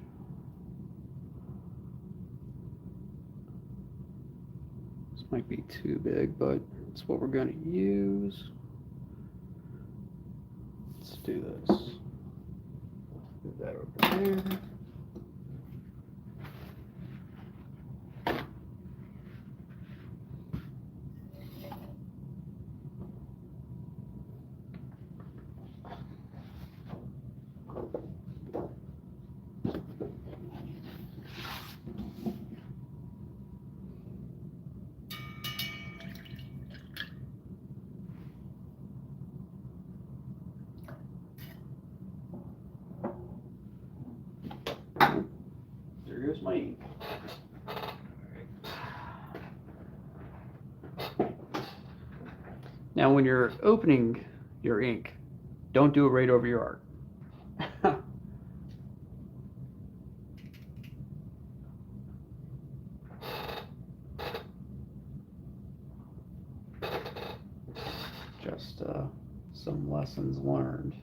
This might be too big, but it's what we're going to use. Let's do this. Move that over there. There goes my ink. Now, when you're opening your ink, don't do it right over your art. Just some lessons learned.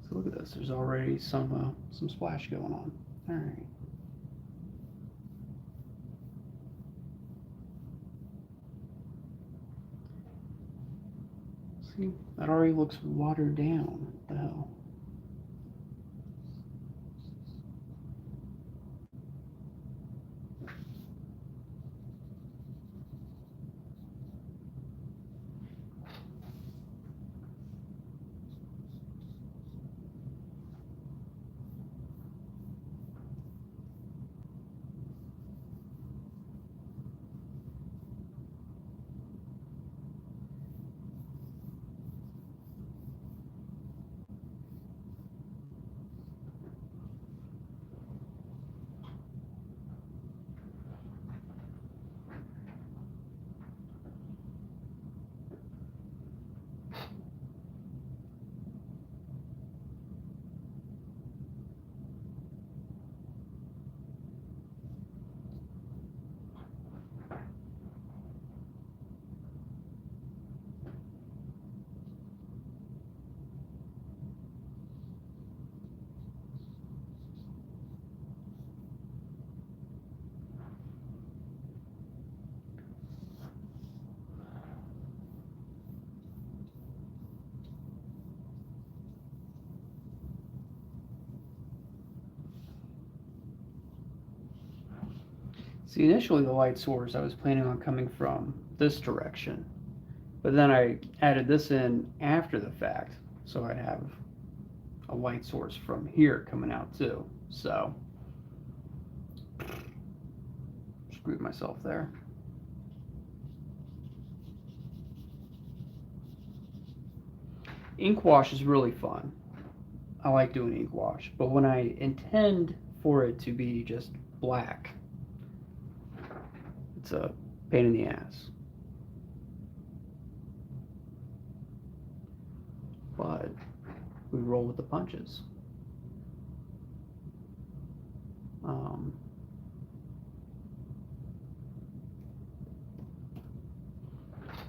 So look at this. There's already some splash going on. All right. See, that already looks watered down. What the hell? See, initially the light source I was planning on coming from this direction, but then I added this in after the fact, so I'd have a light source from here coming out too. So, screwed myself there. Ink wash is really fun. I like doing ink wash, but when I intend for it to be just black, it's a pain in the ass. But we roll with the punches.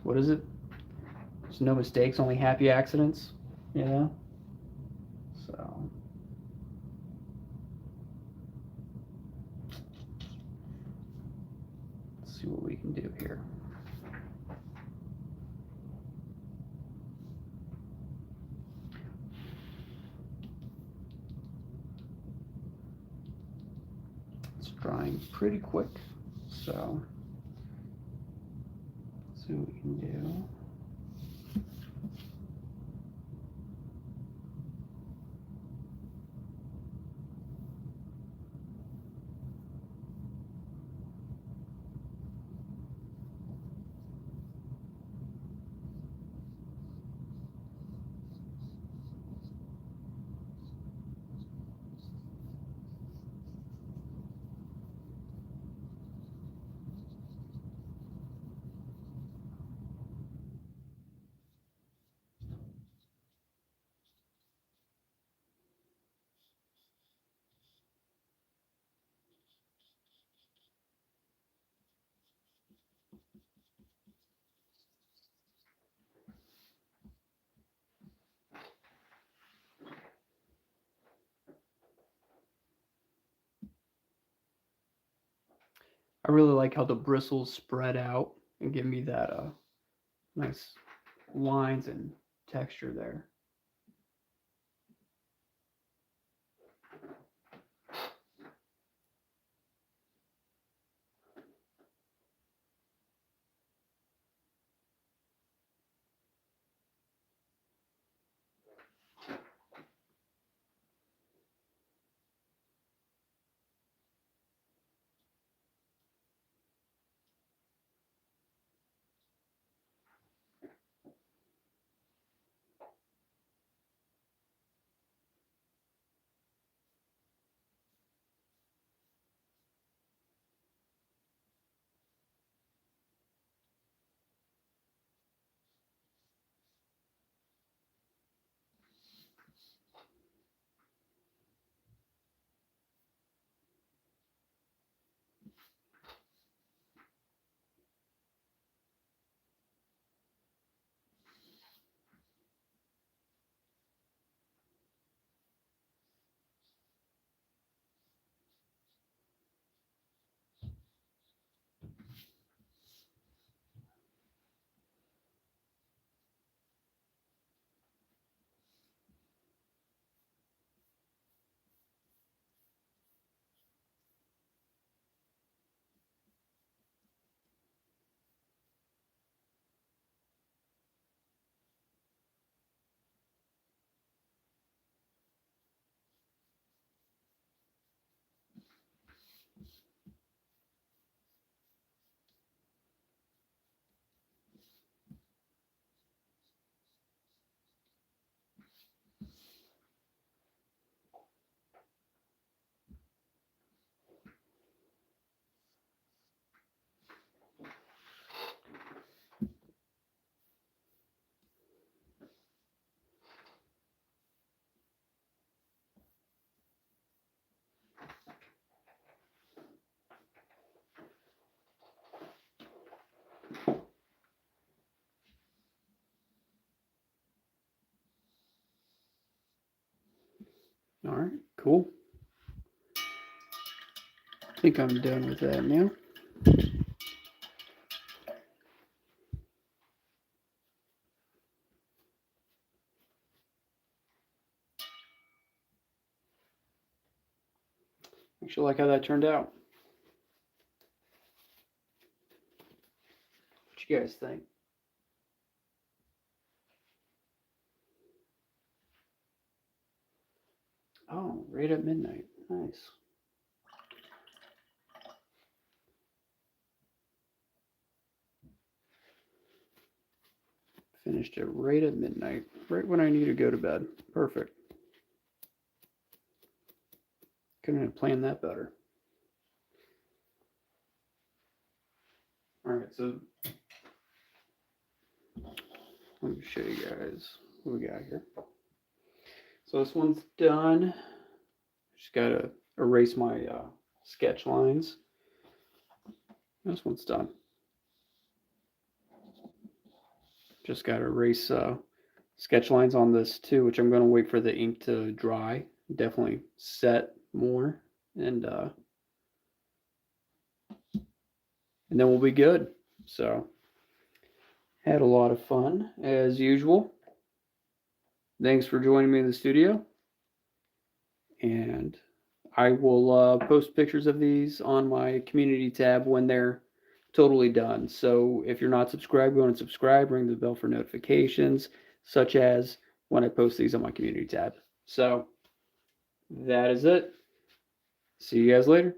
What is it? There's no mistakes, only happy accidents, you know? So. Let's see what we can do here. It's drying pretty quick, so let's see what we can do. I really like how the bristles spread out and give me that nice lines and texture there. All right, cool. I think I'm done with that now. Actually, like how that turned out. What you guys think? Oh, right at midnight. Nice. Finished it right at midnight, right when I need to go to bed. Perfect. Couldn't have planned that better. so let me show you guys what we got here. So this one's done. Just gotta erase my sketch lines. This one's done. Just gotta erase sketch lines on this too, which I'm gonna wait for the ink to dry. Definitely set more, and then we'll be good. So, had a lot of fun as usual. Thanks for joining me in the studio, and I will post pictures of these on my community tab when they're totally done. So if you're not subscribed, go and subscribe, ring the bell for notifications, such as when I post these on my community tab. So that is it. See you guys later.